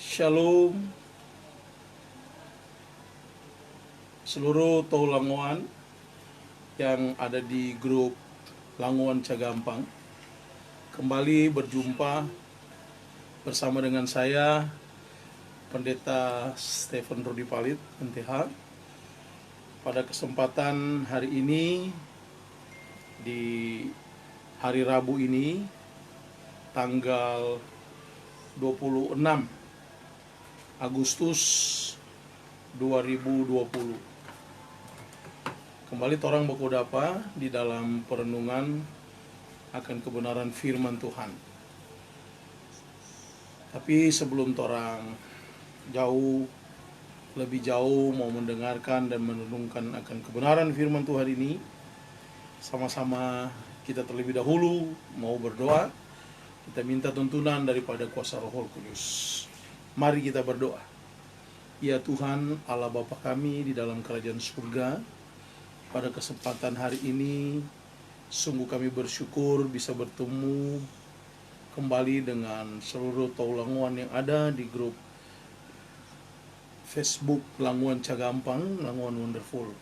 Shalom seluruh Tau Langoan yang ada di grup Langoan Cagampang. Kembali berjumpa bersama dengan saya, Pendeta Stephen Rudi Palit, MTH. Pada kesempatan hari ini, di hari Rabu ini, tanggal 26 Agustus 2020. Kembali torang bakodapa di dalam perenungan akan kebenaran firman Tuhan. Tapi sebelum torang lebih jauh mau mendengarkan dan merenungkan akan kebenaran firman Tuhan ini, sama-sama kita terlebih dahulu mau berdoa. Kita minta tuntunan daripada kuasa Roh Kudus. Mari kita berdoa. Ya Tuhan, Allah Bapa kami di dalam kerajaan surga, pada kesempatan hari ini sungguh kami bersyukur bisa bertemu kembali dengan seluruh Tau Langoan yang ada di grup Facebook Langoan Cagampang, Langoan Wonderful.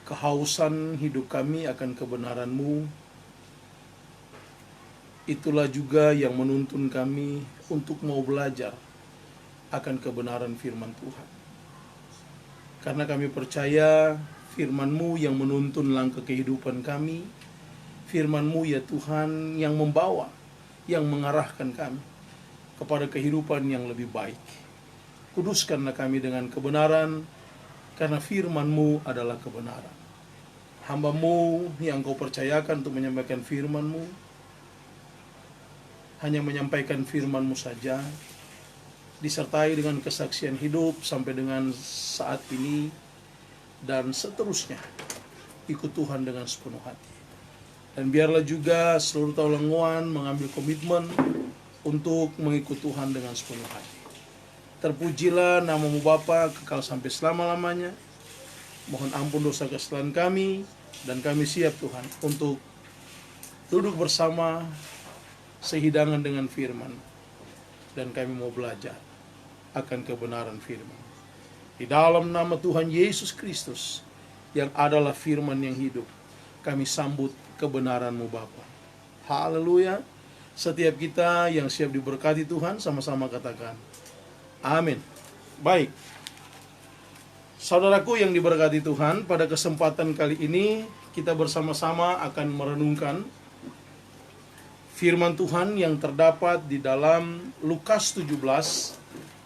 Kehausan hidup kami akan kebenaran-Mu, itulah juga yang menuntun kami untuk mau belajar akan kebenaran firman Tuhan. Karena kami percaya firman-Mu yang menuntun langkah kehidupan kami, firman-Mu ya Tuhan yang membawa, yang mengarahkan kami kepada kehidupan yang lebih baik. Kuduskanlah kami dengan kebenaran, karena firman-Mu adalah kebenaran. Hamba-Mu yang Kau percayakan untuk menyampaikan firman-Mu, hanya menyampaikan firman-Mu saja, disertai dengan kesaksian hidup sampai dengan saat ini, dan seterusnya. Ikut Tuhan dengan sepenuh hati. Dan biarlah juga seluruh Tau Langoan mengambil komitmen untuk mengikut Tuhan dengan sepenuh hati. Terpujilah nama-Mu Bapa kekal sampai selama-lamanya. Mohon ampun dosa kesalahan kami, dan kami siap Tuhan untuk duduk bersama sehidangan dengan firman, dan kami mau belajar akan kebenaran firman. Di dalam nama Tuhan Yesus Kristus yang adalah firman yang hidup, kami sambut kebenaran-Mu Bapa. Haleluya. Setiap kita yang siap diberkati Tuhan, sama-sama katakan amin. Baik, saudaraku yang diberkati Tuhan, pada kesempatan kali ini kita bersama-sama akan merenungkan firman Tuhan yang terdapat di dalam Lukas 17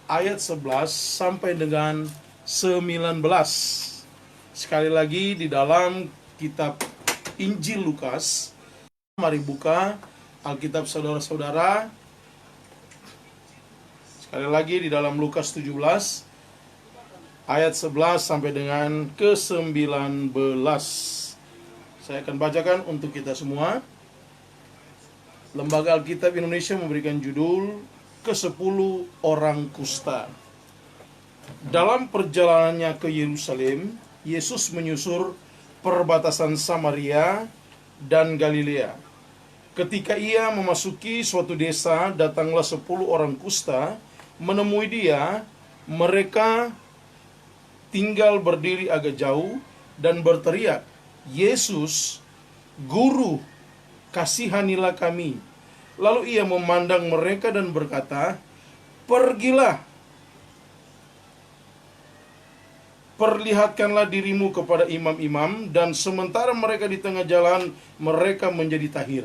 ayat 11 sampai dengan 19. Sekali lagi di dalam kitab Injil Lukas. Mari buka Alkitab saudara-saudara. Sekali lagi di dalam Lukas 17 ayat 11 sampai dengan ke-19. Saya akan bacakan untuk kita semua. Lembaga Alkitab Indonesia memberikan judul ke-10 orang kusta. Dalam perjalanannya ke Yerusalem, Yesus menyusur perbatasan Samaria dan Galilea. Ketika ia memasuki suatu desa, datanglah 10 orang kusta menemui dia. Mereka tinggal berdiri agak jauh dan berteriak, "Yesus, Guru, kasihanilah kami." Lalu ia memandang mereka dan berkata, "Pergilah, perlihatkanlah dirimu kepada imam-imam." Dan sementara mereka di tengah jalan, mereka menjadi tahir.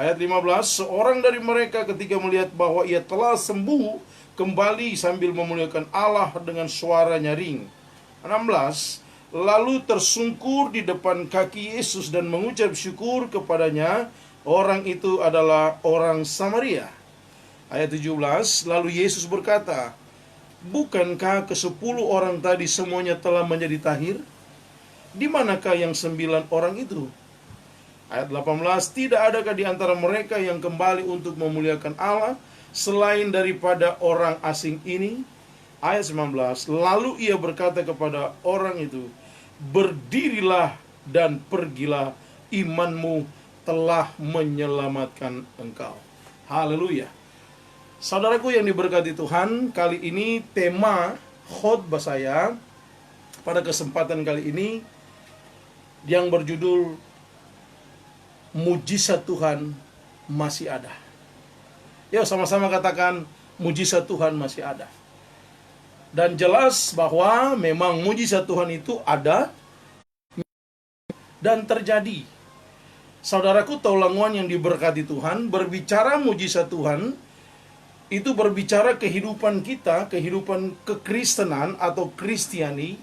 Ayat 15, seorang dari mereka ketika melihat bahwa ia telah sembuh, kembali sambil memuliakan Allah dengan suara nyaring. 16, lalu tersungkur di depan kaki Yesus dan mengucap syukur kepadanya. Orang itu adalah orang Samaria. Ayat 17, lalu Yesus berkata, "Bukankah ke-10 orang tadi semuanya telah menjadi tahir? Di manakah yang 9 orang itu?" Ayat 18, tidak adakah di antara mereka yang kembali untuk memuliakan Allah selain daripada orang asing ini? Ayat 19, lalu ia berkata kepada orang itu, "Berdirilah dan pergilah, imanmu telah menyelamatkan engkau." Haleluya. Saudaraku yang diberkati Tuhan, kali ini tema khotbah saya pada kesempatan kali ini yang berjudul Mujizat Tuhan masih ada. Yuk sama-sama katakan, mujizat Tuhan masih ada. Dan jelas bahwa memang mujizat Tuhan itu ada dan terjadi. Saudaraku taulanguan yang diberkati Tuhan, berbicara mujizat Tuhan itu berbicara kehidupan kita, kehidupan kekristenan atau Kristiani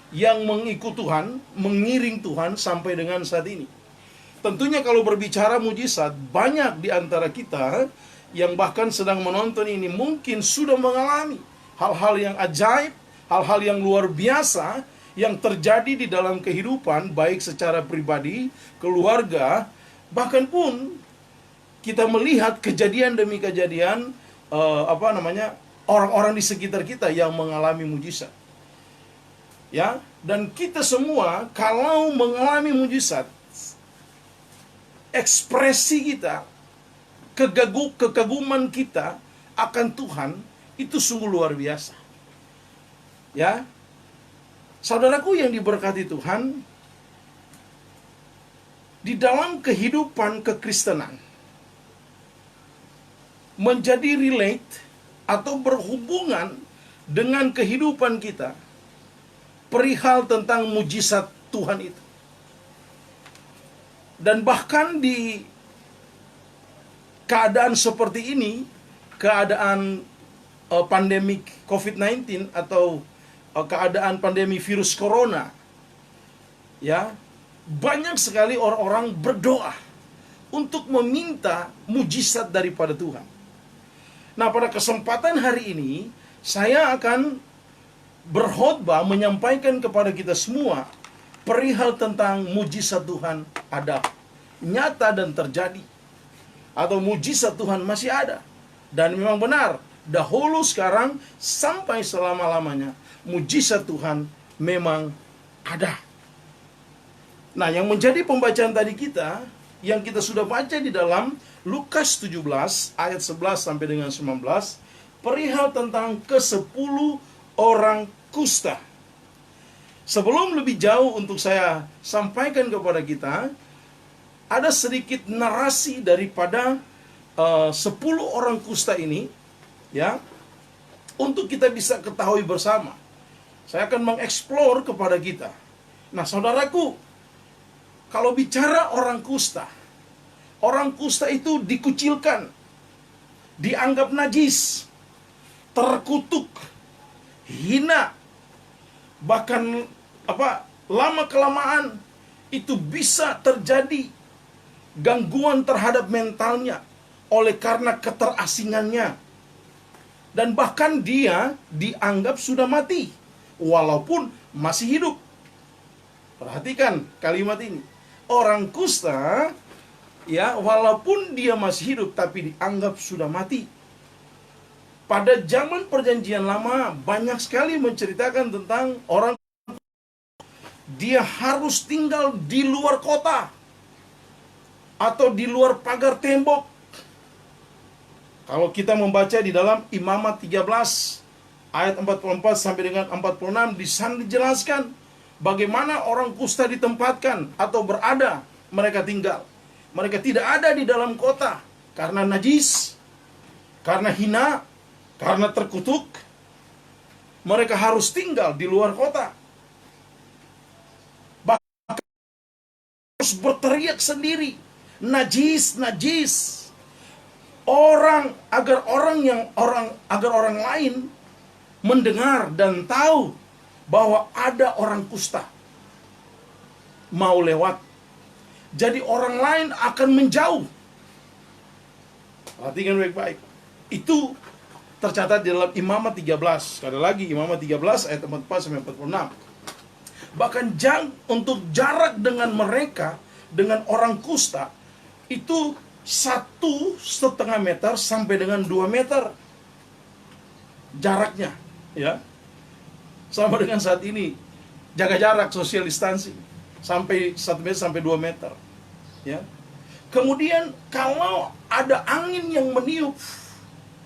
yang mengikut Tuhan, mengiring Tuhan sampai dengan saat ini. Tentunya kalau berbicara mujizat, banyak di antara kita yang bahkan sedang menonton ini mungkin sudah mengalami hal-hal yang ajaib, hal-hal yang luar biasa yang terjadi di dalam kehidupan, baik secara pribadi, keluarga, bahkan pun kita melihat kejadian demi kejadian orang-orang di sekitar kita yang mengalami mujizat. Ya, dan kita semua kalau mengalami mujizat, ekspresi kita, kekaguman kita akan Tuhan itu sungguh luar biasa. Ya. Saudaraku yang diberkati Tuhan, di dalam kehidupan kekristenan menjadi relate atau berhubungan dengan kehidupan kita perihal tentang mujizat Tuhan itu. Dan bahkan di keadaan seperti ini, keadaan pandemik COVID-19 atau keadaan pandemi virus corona, ya, banyak sekali orang-orang berdoa untuk meminta mujizat daripada Tuhan. Nah, pada kesempatan hari ini saya akan berkhotbah menyampaikan kepada kita semua perihal tentang mujizat Tuhan ada, nyata dan terjadi, atau mujizat Tuhan masih ada. Dan memang benar, dahulu, sekarang, sampai selama-lamanya mujizat Tuhan memang ada. Nah, yang menjadi pembacaan tadi kita, yang kita sudah baca di dalam Lukas 17 ayat 11 sampai dengan 19, perihal tentang ke-10 orang kusta. Sebelum lebih jauh untuk saya sampaikan kepada kita, ada sedikit narasi daripada 10 orang kusta ini, ya, untuk kita bisa ketahui bersama. Saya akan mengeksplor kepada kita. Nah, saudaraku, kalau bicara orang kusta itu dikucilkan, dianggap najis, terkutuk, hina, bahkan lama-kelamaan itu bisa terjadi gangguan terhadap mentalnya oleh karena keterasingannya. Dan bahkan dia dianggap sudah mati walaupun masih hidup. Perhatikan kalimat ini. Orang kusta, ya, walaupun dia masih hidup tapi dianggap sudah mati. Pada zaman Perjanjian Lama banyak sekali menceritakan tentang orang dia harus tinggal di luar kota atau di luar pagar tembok. Kalau kita membaca di dalam Imamat 13 ayat 44 sampai dengan 46, di sana dijelaskan bagaimana orang kusta ditempatkan atau berada, mereka tinggal. Mereka tidak ada di dalam kota karena najis, karena hina, karena terkutuk. Mereka harus tinggal di luar kota. Bahkan harus berteriak sendiri, najis, najis. Agar orang lain mendengar dan tahu bahwa ada orang kusta mau lewat. Jadi orang lain akan menjauh. Perhatikan baik-baik. Itu tercatat di dalam Imamat 13. Sekali lagi, Imamat 13 ayat 44 sampai 46. Bahkan untuk jarak dengan mereka, dengan orang kusta, itu 1,5 meter sampai dengan 2 meter jaraknya, ya. Sama dengan saat ini, jaga jarak, social distancing, sampai 1 meter sampai 2 meter, ya. Kemudian kalau ada angin yang meniup,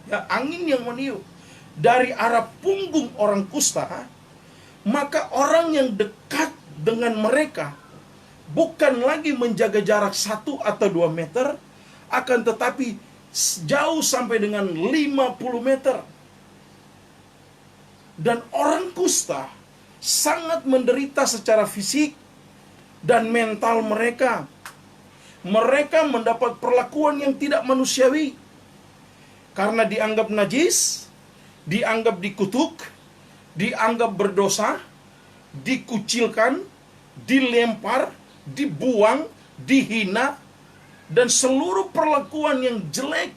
ya, angin yang meniup dari arah punggung orang kusta, maka orang yang dekat dengan mereka bukan lagi menjaga jarak 1 atau 2 meter, akan tetapi jauh sampai dengan 50 meter. Dan orang kusta sangat menderita secara fisik dan mental mereka. Mereka mendapat perlakuan yang tidak manusiawi karena dianggap najis, dianggap dikutuk, dianggap berdosa, dikucilkan, dilempar, dibuang, dihina, dan seluruh perlakuan yang jelek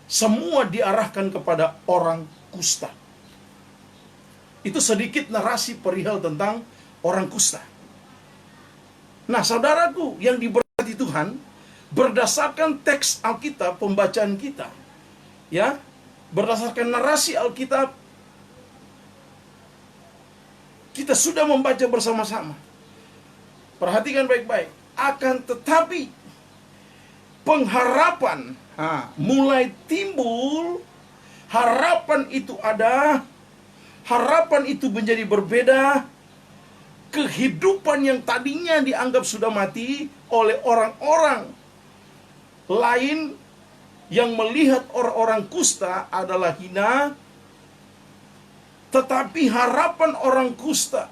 semua diarahkan kepada orang kusta. Itu sedikit narasi perihal tentang orang kusta. Nah, saudaraku yang diberkati Tuhan, berdasarkan teks Alkitab, pembacaan kita, ya, berdasarkan narasi Alkitab, kita sudah membaca bersama-sama. Perhatikan baik-baik. Akan tetapi pengharapan mulai timbul. Harapan itu ada, harapan itu menjadi berbeda. Kehidupan yang tadinya dianggap sudah mati oleh orang-orang lain yang melihat orang-orang kusta adalah hina, tetapi harapan orang kusta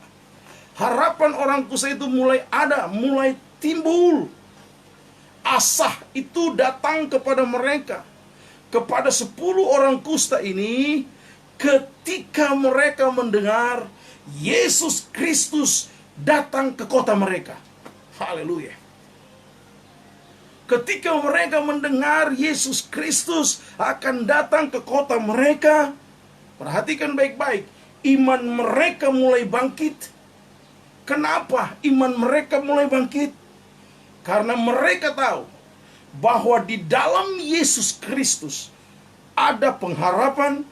itu mulai ada, mulai timbul. Asah itu datang kepada mereka, kepada 10 orang kusta ini, ketika mereka mendengar Yesus Kristus datang ke kota mereka. Haleluya. Ketika mereka mendengar Yesus Kristus akan datang ke kota mereka, perhatikan baik-baik, iman mereka mulai bangkit. Kenapa iman mereka mulai bangkit? Karena mereka tahu bahwa di dalam Yesus Kristus ada pengharapan,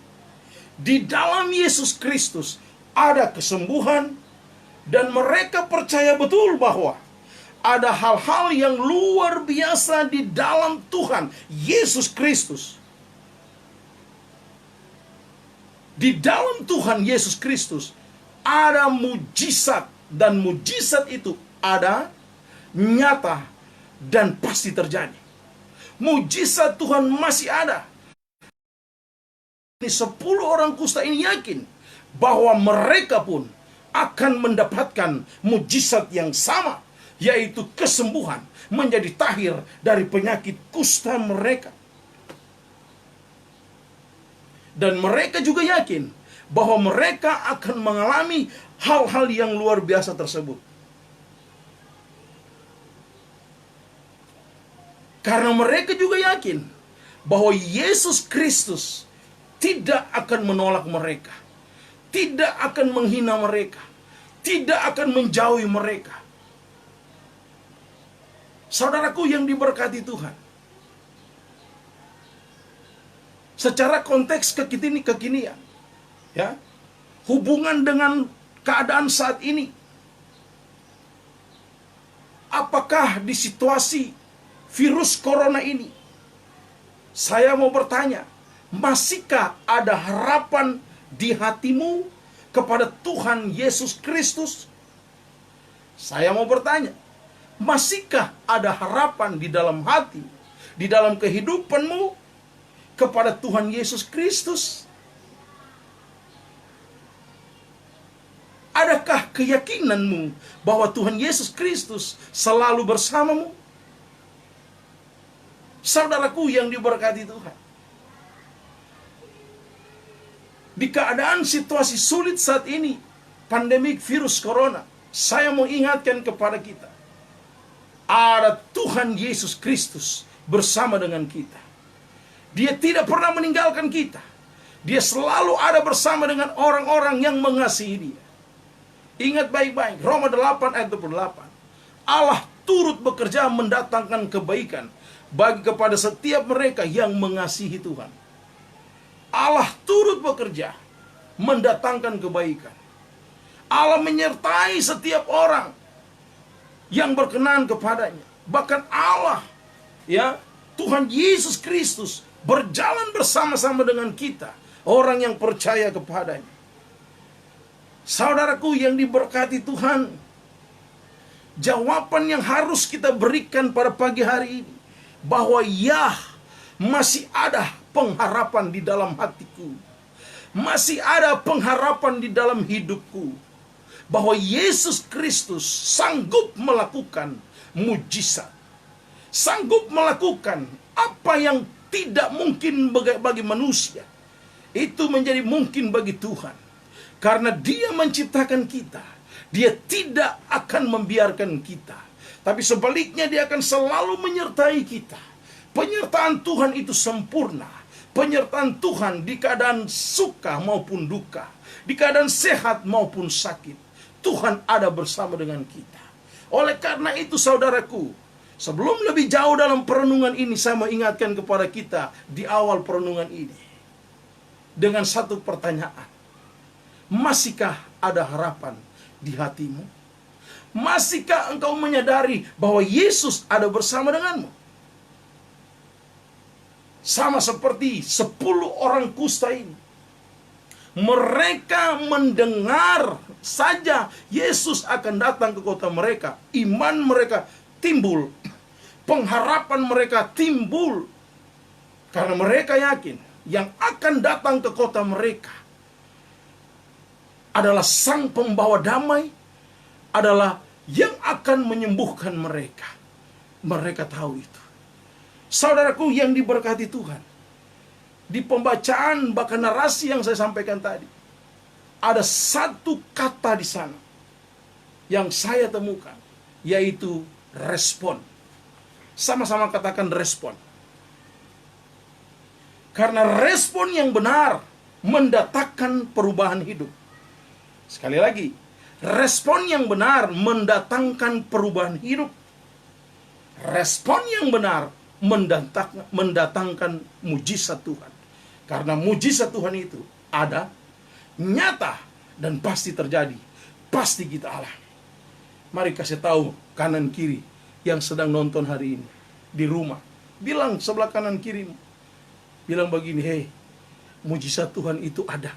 di dalam Yesus Kristus ada kesembuhan, dan mereka percaya betul bahwa ada hal-hal yang luar biasa di dalam Tuhan Yesus Kristus. Di dalam Tuhan Yesus Kristus ada mujizat, dan mujizat itu ada, nyata, dan pasti terjadi. Mujizat Tuhan masih ada. 10 orang kusta ini yakin bahwa mereka pun akan mendapatkan mujizat yang sama, yaitu kesembuhan, menjadi tahir dari penyakit kusta mereka. Dan mereka juga yakin bahwa mereka akan mengalami hal-hal yang luar biasa tersebut. Karena mereka juga yakin bahwa Yesus Kristus tidak akan menolak mereka, tidak akan menghina mereka, tidak akan menjauhi mereka. Saudaraku yang diberkati Tuhan, secara konteks kekinian, ya, hubungan dengan keadaan saat ini, apakah di situasi virus corona ini, saya mau bertanya, masihkah ada harapan di hatimu kepada Tuhan Yesus Kristus? Saya mau bertanya, masihkah ada harapan di dalam hati, di dalam kehidupanmu kepada Tuhan Yesus Kristus? Adakah keyakinanmu bahwa Tuhan Yesus Kristus selalu bersamamu? Saudaraku yang diberkati Tuhan, di keadaan situasi sulit saat ini, pandemik virus corona, saya mau ingatkan kepada kita, ada Tuhan Yesus Kristus bersama dengan kita. Dia tidak pernah meninggalkan kita. Dia selalu ada bersama dengan orang-orang yang mengasihi Dia. Ingat baik-baik, Roma 8 ayat 28. Allah turut bekerja mendatangkan kebaikan bagi kepada setiap mereka yang mengasihi Tuhan. Allah turut bekerja mendatangkan kebaikan. Allah menyertai setiap orang yang berkenan kepadanya. Bahkan Allah, ya, Tuhan Yesus Kristus berjalan bersama-sama dengan kita, orang yang percaya kepadanya. Saudaraku yang diberkati Tuhan, jawaban yang harus kita berikan pada pagi hari ini, bahwa ya, masih ada pengharapan di dalam hatiku, masih ada pengharapan di dalam hidupku, bahwa Yesus Kristus sanggup melakukan mujizat, sanggup melakukan apa yang tidak mungkin bagi manusia, itu menjadi mungkin bagi Tuhan. Karena Dia menciptakan kita, Dia tidak akan membiarkan kita, tapi sebaliknya Dia akan selalu menyertai kita. Penyertaan Tuhan itu sempurna. Penyertaan Tuhan di keadaan suka maupun duka, di keadaan sehat maupun sakit, Tuhan ada bersama dengan kita. Oleh karena itu saudaraku, sebelum lebih jauh dalam perenungan ini, saya mau ingatkan kepada kita di awal perenungan ini dengan satu pertanyaan. Masihkah ada harapan di hatimu? Masihkah engkau menyadari bahwa Yesus ada bersama denganmu? Sama seperti 10 orang kusta ini. Mereka mendengar saja Yesus akan datang ke kota mereka. Iman mereka timbul. Pengharapan mereka timbul. Karena mereka yakin yang akan datang ke kota mereka adalah Sang Pembawa Damai, adalah yang akan menyembuhkan mereka. Mereka tahu itu. Saudaraku yang diberkati Tuhan, di pembacaan bahkan narasi yang saya sampaikan tadi, ada satu kata di sana yang saya temukan, yaitu respon. Sama-sama katakan respon. Karena respon yang benar mendatangkan perubahan hidup. Sekali lagi, respon yang benar mendatangkan perubahan hidup. Respon yang benar mendatangkan mujizat Tuhan. Karena mujizat Tuhan itu ada, nyata, dan pasti terjadi. Pasti kita alami. Mari kasih tahu kanan kiri yang sedang nonton hari ini di rumah. Bilang sebelah kanan kirimu. Bilang begini, hei, mujizat Tuhan itu ada,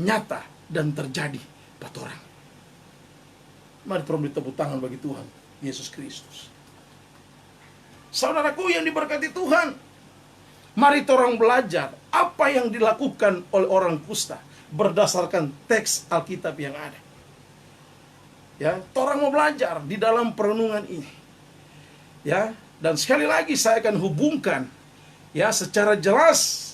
nyata, dan terjadi buat orang. Mari beri tepuk tangan bagi Tuhan Yesus Kristus. Saudaraku yang diberkati Tuhan, mari orang belajar apa yang dilakukan oleh orang kusta berdasarkan teks Alkitab yang ada. Ya, orang mau belajar di dalam perenungan ini. Ya, dan sekali lagi saya akan hubungkan ya secara jelas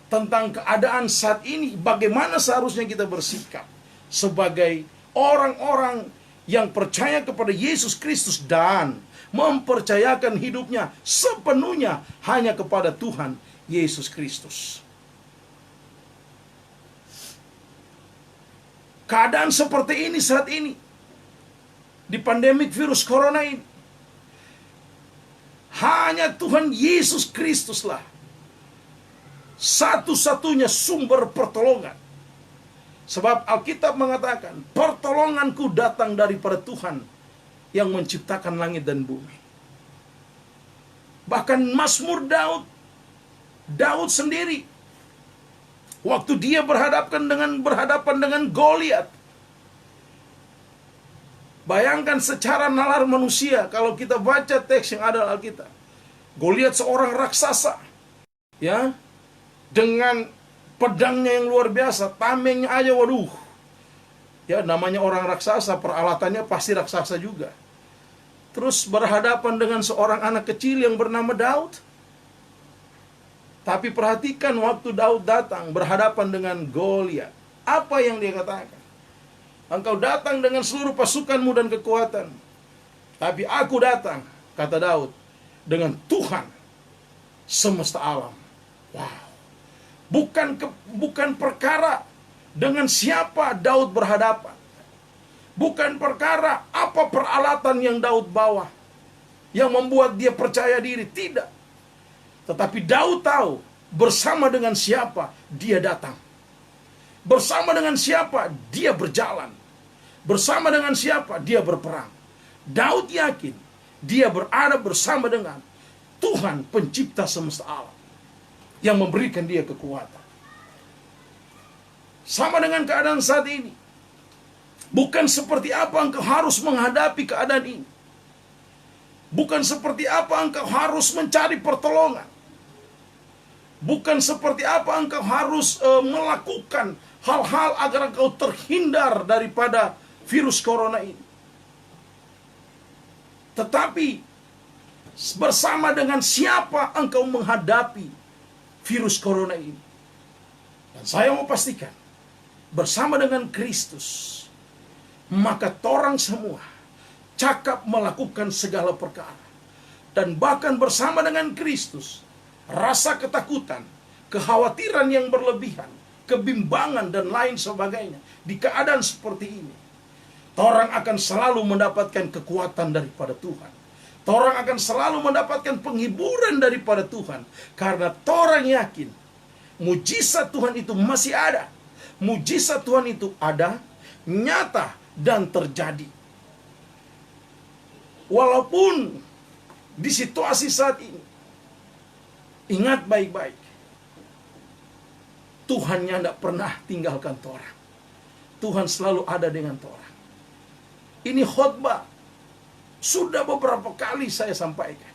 tentang keadaan saat ini, bagaimana seharusnya kita bersikap sebagai orang-orang yang percaya kepada Yesus Kristus dan mempercayakan hidupnya sepenuhnya hanya kepada Tuhan Yesus Kristus. Keadaan seperti ini saat ini, di pandemik virus corona ini, hanya Tuhan Yesus Kristuslah satu-satunya sumber pertolongan. Sebab Alkitab mengatakan, pertolonganku datang daripada Tuhan yang menciptakan langit dan bumi. Bahkan Mazmur Daud sendiri, waktu dia berhadapan dengan Goliat, bayangkan secara nalar manusia, kalau kita baca teks yang ada Alkitab, Goliat seorang raksasa, ya, dengan pedangnya yang luar biasa, tamengnya aja, waduh. Ya, namanya orang raksasa, peralatannya pasti raksasa juga. Terus berhadapan dengan seorang anak kecil yang bernama Daud. Tapi perhatikan waktu Daud datang berhadapan dengan Goliat, apa yang dia katakan? Engkau datang dengan seluruh pasukanmu dan kekuatan, tapi aku datang, kata Daud, dengan Tuhan semesta alam. Wow. Bukan perkara dengan siapa Daud berhadapan. Bukan perkara apa peralatan yang Daud bawa yang membuat dia percaya diri. Tidak. Tetapi Daud tahu bersama dengan siapa dia datang. Bersama dengan siapa dia berjalan. Bersama dengan siapa dia berperang. Daud yakin dia berada bersama dengan Tuhan pencipta semesta alam yang memberikan dia kekuatan. Sama dengan keadaan saat ini. Bukan seperti apa engkau harus menghadapi keadaan ini. Bukan seperti apa engkau harus mencari pertolongan. Bukan seperti apa engkau harus melakukan hal-hal agar engkau terhindar daripada virus corona ini. Tetapi bersama dengan siapa engkau menghadapi virus corona ini? Dan saya mau pastikan, bersama dengan Kristus, maka torang semua cakap melakukan segala perkara. Dan bahkan bersama dengan Kristus, rasa ketakutan, kekhawatiran yang berlebihan, kebimbangan dan lain sebagainya, di keadaan seperti ini, torang akan selalu mendapatkan kekuatan daripada Tuhan. Torang akan selalu mendapatkan penghiburan daripada Tuhan. Karena torang yakin mujizat Tuhan itu masih ada. Mujizat Tuhan itu ada, nyata, dan terjadi. Walaupun di situasi saat ini, ingat baik-baik, Tuhannya tidak pernah tinggalkan torang. Tuhan selalu ada dengan torang. Ini khotbah sudah beberapa kali saya sampaikan.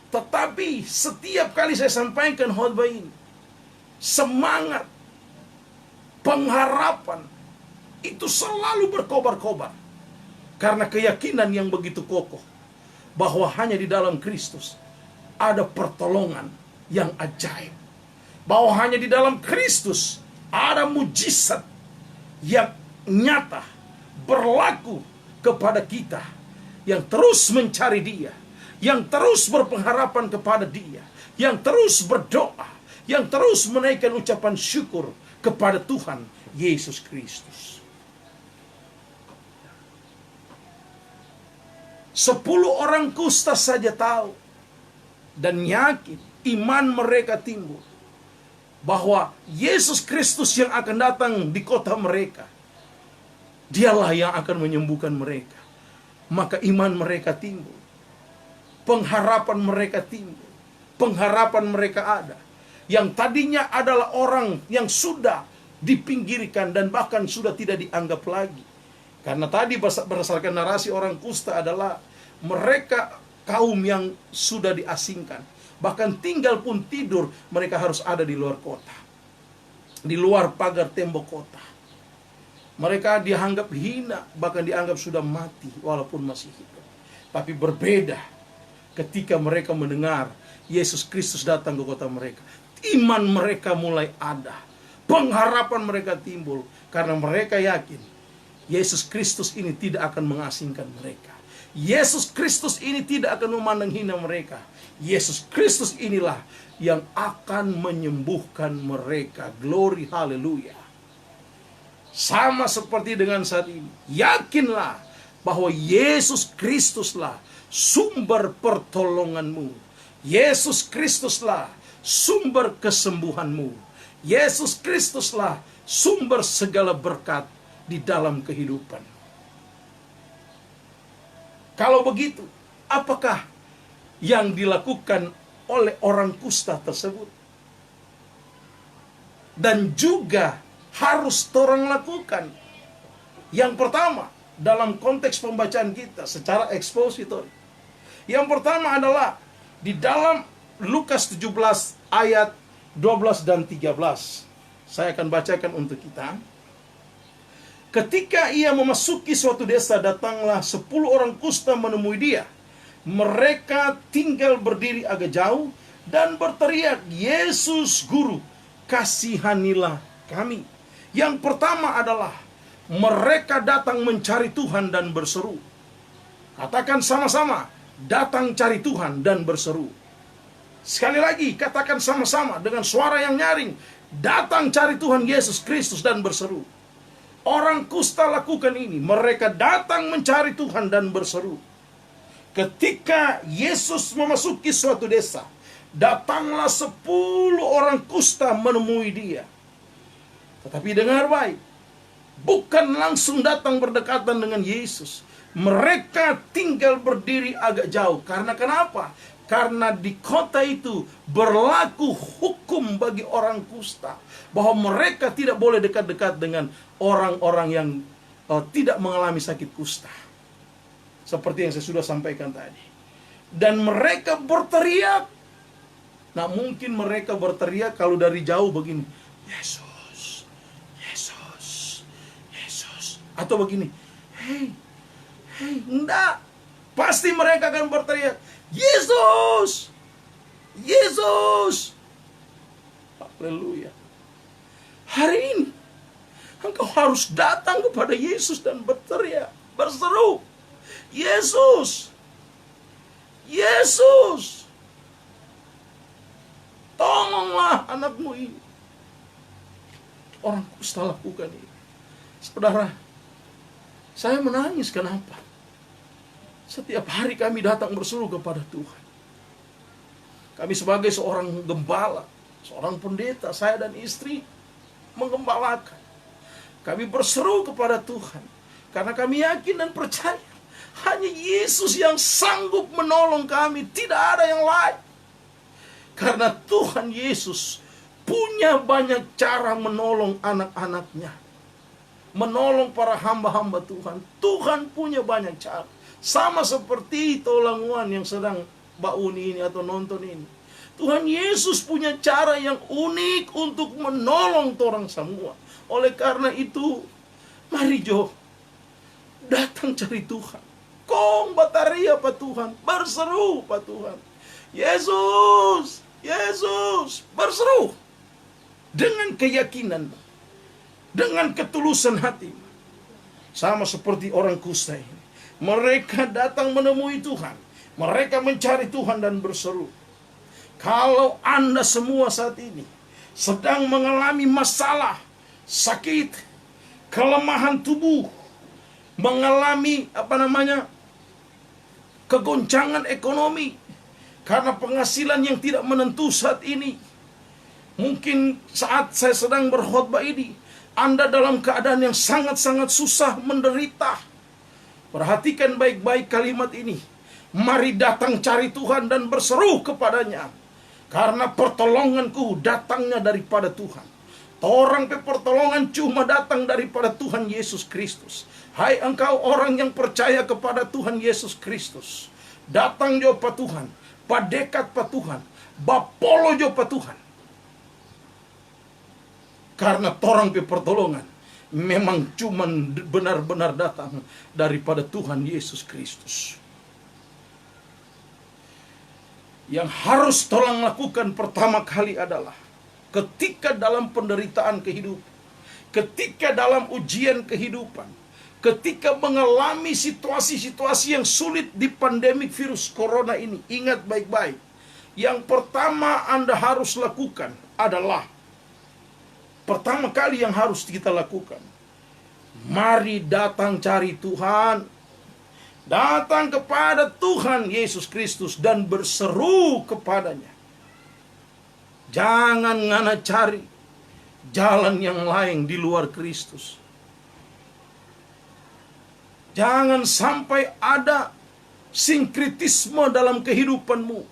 Tetapi setiap kali saya sampaikan khotbah ini, semangat, pengharapan itu selalu berkobar-kobar. Karena keyakinan yang begitu kokoh bahwa hanya di dalam Kristus ada pertolongan yang ajaib. Bahwa hanya di dalam Kristus ada mujizat yang nyata berlaku kepada kita yang terus mencari Dia, yang terus berpengharapan kepada Dia, yang terus berdoa, yang terus menaikkan ucapan syukur kepada Tuhan Yesus Kristus. 10 orang kusta saja tahu dan yakin, iman mereka timbul bahwa Yesus Kristus yang akan datang di kota mereka, Dialah yang akan menyembuhkan mereka. Maka iman mereka timbul, pengharapan mereka timbul, pengharapan mereka ada. Yang tadinya adalah orang yang sudah dipinggirkan dan bahkan sudah tidak dianggap lagi. Karena tadi berdasarkan narasi orang kusta adalah mereka kaum yang sudah diasingkan. Bahkan tinggal pun tidur mereka harus ada di luar kota, di luar pagar tembok kota. Mereka dianggap hina, bahkan dianggap sudah mati walaupun masih hidup. Tapi berbeda ketika mereka mendengar Yesus Kristus datang ke kota mereka. Iman mereka mulai ada, pengharapan mereka timbul, karena mereka yakin Yesus Kristus ini tidak akan mengasingkan mereka. Yesus Kristus ini tidak akan memandang hina mereka. Yesus Kristus inilah yang akan menyembuhkan mereka. Glory, haleluya. Sama seperti dengan saat ini, yakinlah bahwa Yesus Kristuslah sumber pertolonganmu. Yesus Kristuslah sumber kesembuhanmu. Yesus Kristuslah sumber segala berkat di dalam kehidupan. Kalau begitu, apakah yang dilakukan oleh orang kusta tersebut? Dan juga harus orang lakukan. Yang pertama, dalam konteks pembacaan kita secara ekspositori, yang pertama adalah di dalam Lukas 17 ayat 12 dan 13. Saya akan bacakan untuk kita. Ketika ia memasuki suatu desa, datanglah 10 orang kusta menemui dia. Mereka tinggal berdiri agak jauh dan berteriak, "Yesus Guru, kasihanilah kami." Yang pertama adalah mereka datang mencari Tuhan dan berseru. Katakan sama-sama, datang cari Tuhan dan berseru. Sekali lagi, katakan sama-sama dengan suara yang nyaring, datang cari Tuhan Yesus Kristus dan berseru. Orang kusta lakukan ini, mereka datang mencari Tuhan dan berseru. Ketika Yesus memasuki suatu desa, datanglah 10 orang kusta menemui dia. Tetapi dengar baik, bukan langsung datang berdekatan dengan Yesus. Mereka tinggal berdiri agak jauh. Karena kenapa? Karena di kota itu berlaku hukum bagi orang kusta, bahwa mereka tidak boleh dekat-dekat dengan orang-orang yang tidak mengalami sakit kusta. Seperti yang saya sudah sampaikan tadi. Dan mereka berteriak. Nah, mungkin mereka berteriak kalau dari jauh begini, Yesus, Yesus, Yesus. Atau begini, hei, enggak. Pasti mereka akan berteriak, Yesus, Yesus. Haleluya. Hari ini engkau harus datang kepada Yesus dan berteriak, berseru, Yesus, Yesus, tolonglah anakmu ini. Orang kusta lakukan ini. Saudara, saya menangis. Kenapa? Setiap hari kami datang berseru kepada Tuhan. Kami sebagai seorang gembala, seorang pendeta, saya dan istri menggembalakan. Kami berseru kepada Tuhan karena kami yakin dan percaya hanya Yesus yang sanggup menolong kami, tidak ada yang lain. Karena Tuhan Yesus punya banyak cara menolong anak-anaknya, menolong para hamba-hamba Tuhan. Tuhan punya banyak cara. Sama seperti Tolanguan yang sedang bauni ini atau nonton ini. Tuhan Yesus punya cara yang unik untuk menolong orang semua. Oleh karena itu, mari Jo, datang cari Tuhan. Kong bataria Pak Tuhan, berseru Pak Tuhan. Yesus, Yesus, berseru. Dengan keyakinan, dengan ketulusan hati. Sama seperti orang kusta ini. Mereka datang menemui Tuhan. Mereka mencari Tuhan dan berseru. Kalau Anda semua saat ini sedang mengalami masalah, sakit, kelemahan tubuh, mengalami kegoncangan ekonomi karena penghasilan yang tidak menentu saat ini. Mungkin saat saya sedang berkhotbah ini, Anda dalam keadaan yang sangat-sangat susah, menderita. Perhatikan baik-baik kalimat ini. Mari datang cari Tuhan dan berseru kepadanya. Karena pertolonganku datangnya daripada Tuhan. Orang pertolongan cuma datang daripada Tuhan Yesus Kristus. Hai engkau orang yang percaya kepada Tuhan Yesus Kristus, datang jo pa Tuhan, padekat pa Tuhan, bapolo jo pa Tuhan. Karena torang pertolongan memang cuma benar-benar datang daripada Tuhan Yesus Kristus. Yang harus tolong lakukan pertama kali adalah ketika dalam penderitaan kehidupan, ketika dalam ujian kehidupan, ketika mengalami situasi-situasi yang sulit di pandemik virus corona ini, ingat baik-baik. Yang pertama Anda harus lakukan adalah, pertama kali yang harus kita lakukan, mari datang cari Tuhan. Datang kepada Tuhan Yesus Kristus dan berseru kepadanya. Jangan ngana cari jalan yang lain di luar Kristus. Jangan sampai ada sinkretisme dalam kehidupanmu.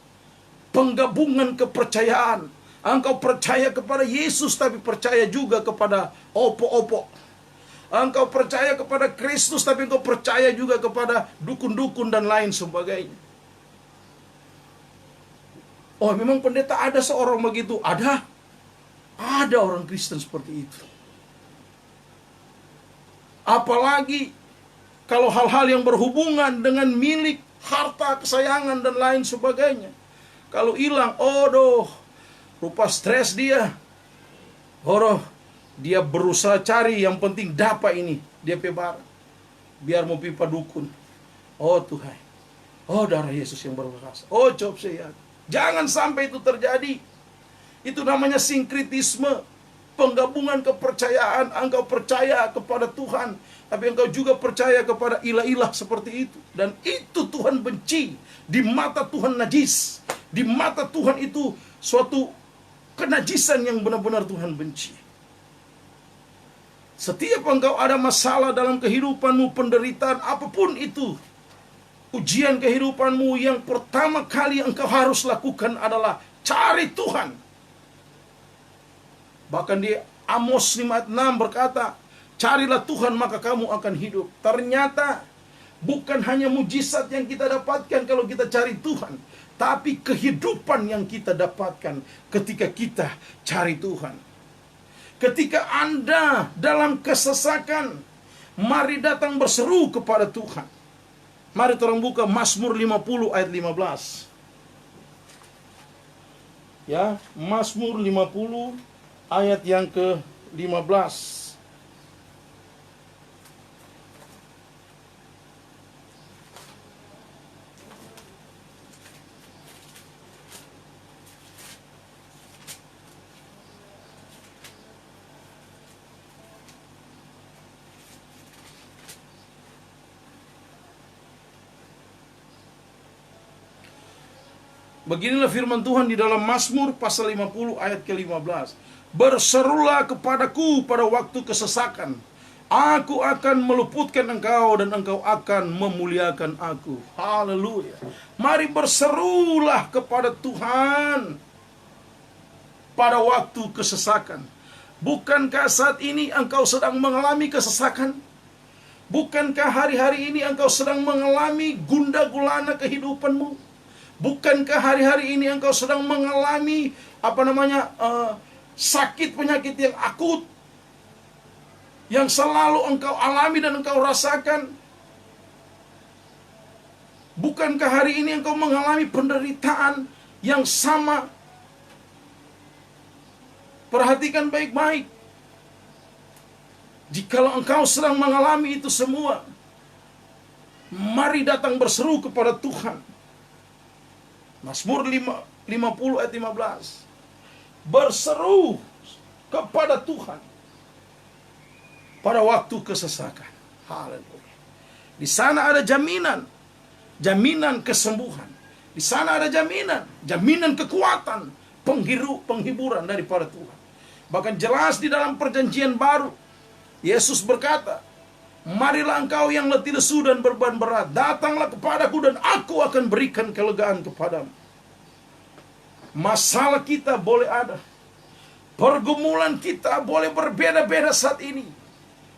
Penggabungan kepercayaan. Engkau percaya kepada Yesus tapi percaya juga kepada opo-opo. Engkau percaya kepada Kristus tapi engkau percaya juga kepada dukun-dukun dan lain sebagainya. Oh, memang pendeta ada seorang begitu? Ada. Ada orang Kristen seperti itu. Apalagi kalau hal-hal yang berhubungan dengan milik, harta, kesayangan dan lain sebagainya. Kalau hilang, rupa stres dia. Dia berusaha cari, yang penting dapat ini. Dia pebar. Biar mau pipa dukun. Oh Tuhan. Oh darah Yesus yang berkuasa. Oh coba sehat. Jangan sampai itu terjadi. Itu namanya sinkretisme. Penggabungan kepercayaan. Engkau percaya kepada Tuhan, tapi engkau juga percaya kepada ilah-ilah seperti itu. Dan itu Tuhan benci. Di mata Tuhan najis. Di mata Tuhan itu suatu kenajisan yang benar-benar Tuhan benci. Setiap engkau ada masalah dalam kehidupanmu, penderitaan, apapun itu, ujian kehidupanmu, yang pertama kali engkau harus lakukan adalah cari Tuhan. Bahkan di Amos 5:6 berkata, carilah Tuhan maka kamu akan hidup. Ternyata bukan hanya mujizat yang kita dapatkan kalau kita cari Tuhan, tapi kehidupan yang kita dapatkan ketika kita cari Tuhan. Ketika Anda dalam kesesakan, mari datang berseru kepada Tuhan. Mari tolong buka Mazmur 50 ayat 15. Ya, Mazmur 50 ayat yang ke-15. Beginilah firman Tuhan di dalam Mazmur pasal 50 ayat ke-15. Berserulah kepadaku pada waktu kesesakan. Aku akan meluputkan engkau dan engkau akan memuliakan aku. Haleluya. Mari berserulah kepada Tuhan pada waktu kesesakan. Bukankah saat ini engkau sedang mengalami kesesakan? Bukankah hari-hari ini engkau sedang mengalami gundah gulana kehidupanmu? Bukankah hari-hari ini engkau sedang mengalami sakit penyakit yang akut, yang selalu engkau alami dan engkau rasakan? Bukankah hari ini engkau mengalami penderitaan yang sama? Perhatikan baik-baik. Jikalau engkau sedang mengalami itu semua, mari datang berseru kepada Tuhan. Mazmur 50 ayat 15. Berseru kepada Tuhan pada waktu kesesakan. Haleluya. Di sana ada jaminan kesembuhan. Di sana ada jaminan kekuatan, penghiburan daripada Tuhan. Bahkan jelas di dalam perjanjian baru, Yesus berkata, marilah engkau yang letih lesu dan beban berat, datanglah kepadaku dan aku akan berikan kelegaan kepadamu. Masalah kita boleh ada, pergumulan kita boleh berbeda-beda saat ini.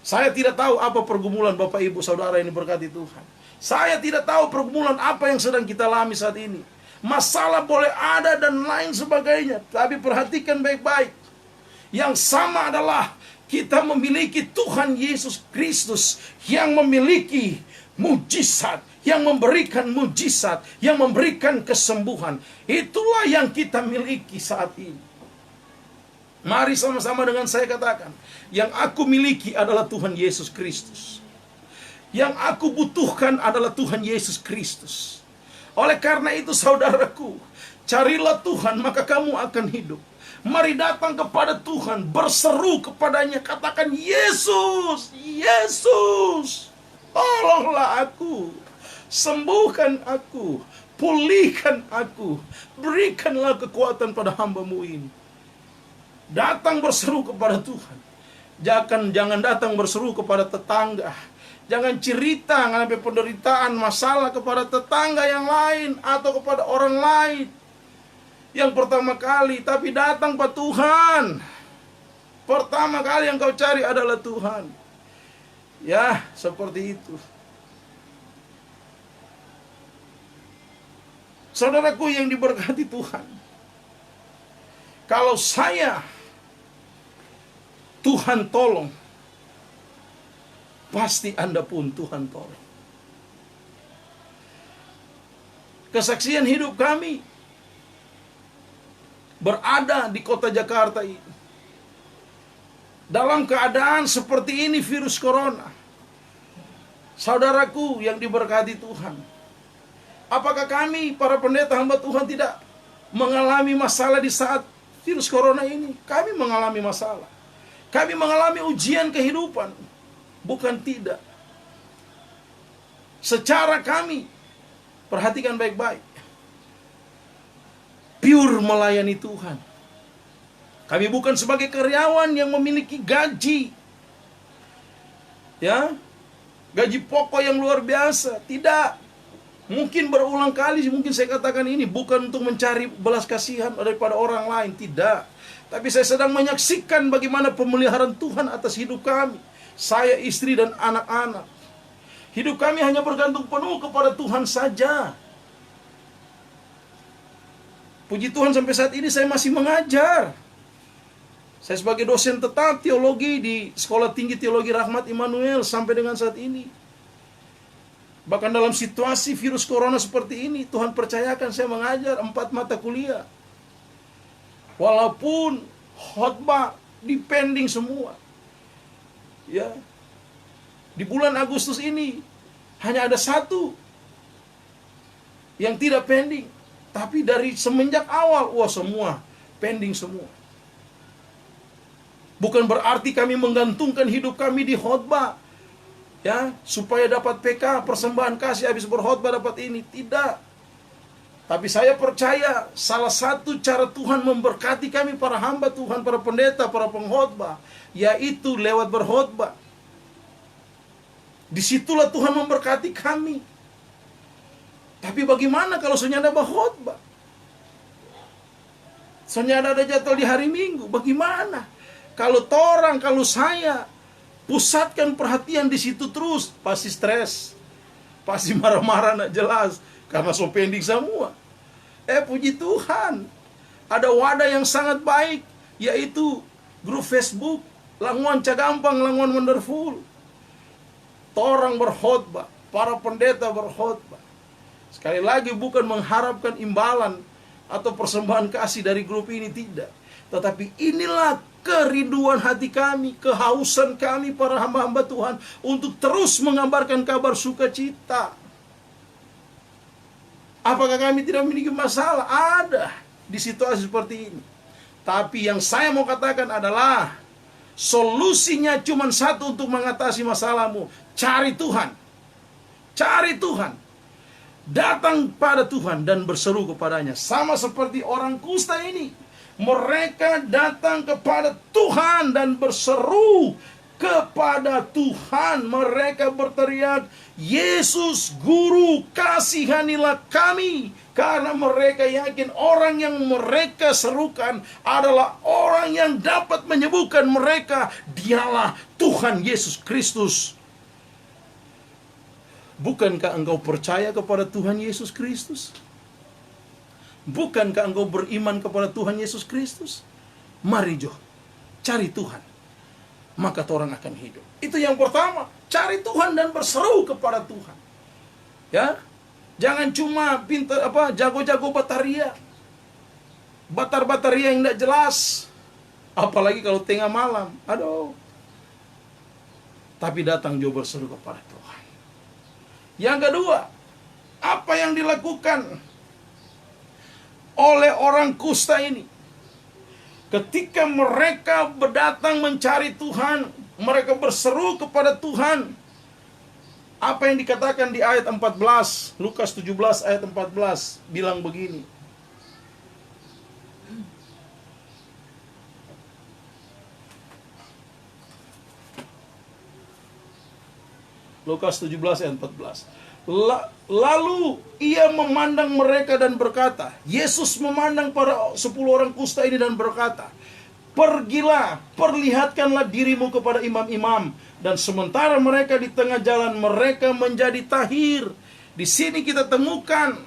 Saya tidak tahu apa pergumulan Bapak Ibu Saudara yang diberkati Tuhan. Saya tidak tahu pergumulan apa yang sedang kita alami saat ini. Masalah boleh ada dan lain sebagainya. Tapi perhatikan baik-baik. Yang sama adalah kita memiliki Tuhan Yesus Kristus yang memiliki mujizat, yang memberikan mujizat, yang memberikan kesembuhan. Itulah yang kita miliki saat ini. Mari sama-sama dengan saya katakan, yang aku miliki adalah Tuhan Yesus Kristus. Yang aku butuhkan adalah Tuhan Yesus Kristus. Oleh karena itu saudaraku, carilah Tuhan maka kamu akan hidup. Mari datang kepada Tuhan, berseru kepadanya, katakan, Yesus, Yesus, tolonglah aku, sembuhkan aku, pulihkan aku, berikanlah kekuatan pada hamba-Mu ini. Datang berseru kepada Tuhan. Jangan datang berseru kepada tetangga. Jangan cerita mengenai penderitaan, masalah kepada tetangga yang lain atau kepada orang lain yang pertama kali, tapi datang Pak Tuhan. Pertama kali yang kau cari adalah Tuhan. Ya, seperti itu. Saudaraku yang diberkati Tuhan, kalau saya Tuhan tolong, pasti Anda pun Tuhan tolong. Kesaksian hidup kami berada di kota Jakarta ini dalam keadaan seperti ini, virus corona. Saudaraku yang diberkati Tuhan, apakah kami para pendeta hamba Tuhan tidak mengalami masalah di saat virus corona ini? Kami mengalami masalah. Kami mengalami ujian kehidupan. Bukan tidak. Secara kami, perhatikan baik-baik, pure melayani Tuhan. Kami bukan sebagai karyawan yang memiliki gaji. Ya, gaji pokok yang luar biasa. Tidak. Mungkin berulang kali mungkin saya katakan ini bukan untuk mencari belas kasihan daripada orang lain, tidak. Tapi saya sedang menyaksikan bagaimana pemeliharaan Tuhan atas hidup kami. Saya, istri dan anak-anak. Hidup kami hanya bergantung penuh kepada Tuhan saja. Puji Tuhan sampai saat ini saya masih mengajar. Saya sebagai dosen tetap teologi di Sekolah Tinggi Teologi Rahmat Immanuel sampai dengan saat ini. Bahkan dalam situasi virus corona seperti ini, Tuhan percayakan saya mengajar 4 mata kuliah. Walaupun khotbah dipending semua. Ya. Di bulan Agustus ini hanya ada 1 yang tidak pending. Tapi dari semenjak awal, semua pending semua. Bukan berarti kami menggantungkan hidup kami di khotbah. Ya, supaya dapat PK, persembahan kasih, habis berkhotbah dapat ini. Tidak. Tapi saya percaya salah satu cara Tuhan memberkati kami para hamba Tuhan, para pendeta, para pengkhotbah, yaitu lewat berkhotbah. Disitulah Tuhan memberkati kami. Tapi bagaimana kalau senyada berkhotbah? Senyada ada jadwal di hari Minggu, bagaimana? Kalau saya pusatkan perhatian di situ terus, pasti stres, pasti marah-marah nak jelas, karena so pending semua. Puji Tuhan, ada wadah yang sangat baik, yaitu grup Facebook, Languan Cagampang, Languan Wonderful. Torang berkhotbah, para pendeta berkhotbah. Sekali lagi bukan mengharapkan imbalan atau persembahan kasih dari grup ini, tidak. Tetapi inilah kerinduan hati kami, kehausan kami para hamba-hamba Tuhan untuk terus mengabarkan kabar sukacita. Apakah kami tidak memiliki masalah? Ada di situasi seperti ini. Tapi yang saya mau katakan adalah solusinya cuma satu untuk mengatasi masalahmu. Cari Tuhan. Cari Tuhan. Datang pada Tuhan dan berseru kepadanya. Sama seperti orang kusta ini. Mereka datang kepada Tuhan dan berseru kepada Tuhan. Mereka berteriak, Yesus Guru, kasihanilah kami. Karena mereka yakin orang yang mereka serukan adalah orang yang dapat menyembuhkan mereka. Dialah Tuhan Yesus Kristus. Bukankah engkau percaya kepada Tuhan Yesus Kristus? Bukankah engkau beriman kepada Tuhan Yesus Kristus? Mari Jo, cari Tuhan, maka orang akan hidup. Itu yang pertama, cari Tuhan dan berseru kepada Tuhan. Ya, jangan cuma pintar jago-jago bataria, batar-bataria yang tidak jelas. Apalagi kalau tengah malam, aduh. Tapi datang Jo berseru kepada Tuhan. Yang kedua, apa yang dilakukan oleh orang kusta ini? Ketika mereka berdatang mencari Tuhan, mereka berseru kepada Tuhan. Apa yang dikatakan di ayat 14, Lukas 17 ayat 14, bilang begini. Lukas 17 ayat 14. Lalu ia memandang mereka dan berkata, Yesus memandang para 10 orang kusta ini dan berkata, pergilah, perlihatkanlah dirimu kepada imam-imam. Dan sementara mereka di tengah jalan, mereka menjadi tahir. Di sini kita temukan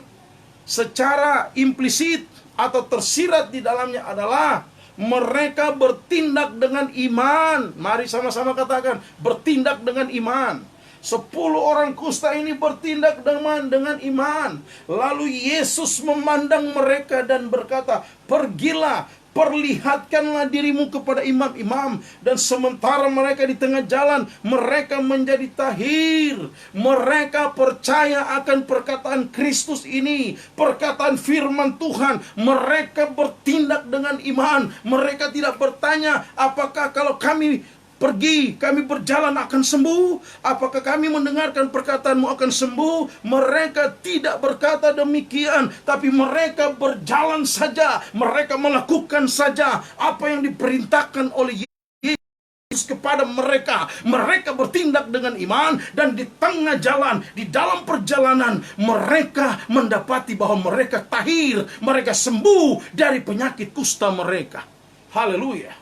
secara implisit atau tersirat di dalamnya adalah mereka bertindak dengan iman. Mari sama-sama katakan, bertindak dengan iman. 10 orang kusta ini bertindak dengan iman. Lalu Yesus memandang mereka dan berkata, pergilah, perlihatkanlah dirimu kepada imam-imam. Dan sementara mereka di tengah jalan, mereka menjadi tahir. Mereka percaya akan perkataan Kristus ini, perkataan firman Tuhan. Mereka bertindak dengan iman. Mereka tidak bertanya, apakah kalau kami pergi, kami berjalan akan sembuh? Apakah kami mendengarkan perkataanmu akan sembuh? Mereka tidak berkata demikian, tapi mereka berjalan saja. Mereka melakukan saja apa yang diperintahkan oleh Yesus. kepada mereka. Mereka bertindak dengan iman, dan di tengah jalan, di dalam perjalanan, mereka mendapati bahwa mereka tahir, mereka sembuh dari penyakit kusta mereka. Haleluya.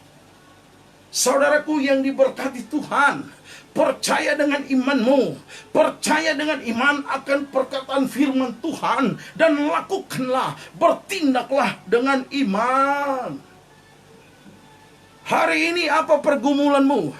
Saudaraku yang diberkati Tuhan, percaya dengan imanmu, percaya dengan iman akan perkataan firman Tuhan, dan lakukanlah, bertindaklah dengan iman. Hari ini apa pergumulanmu?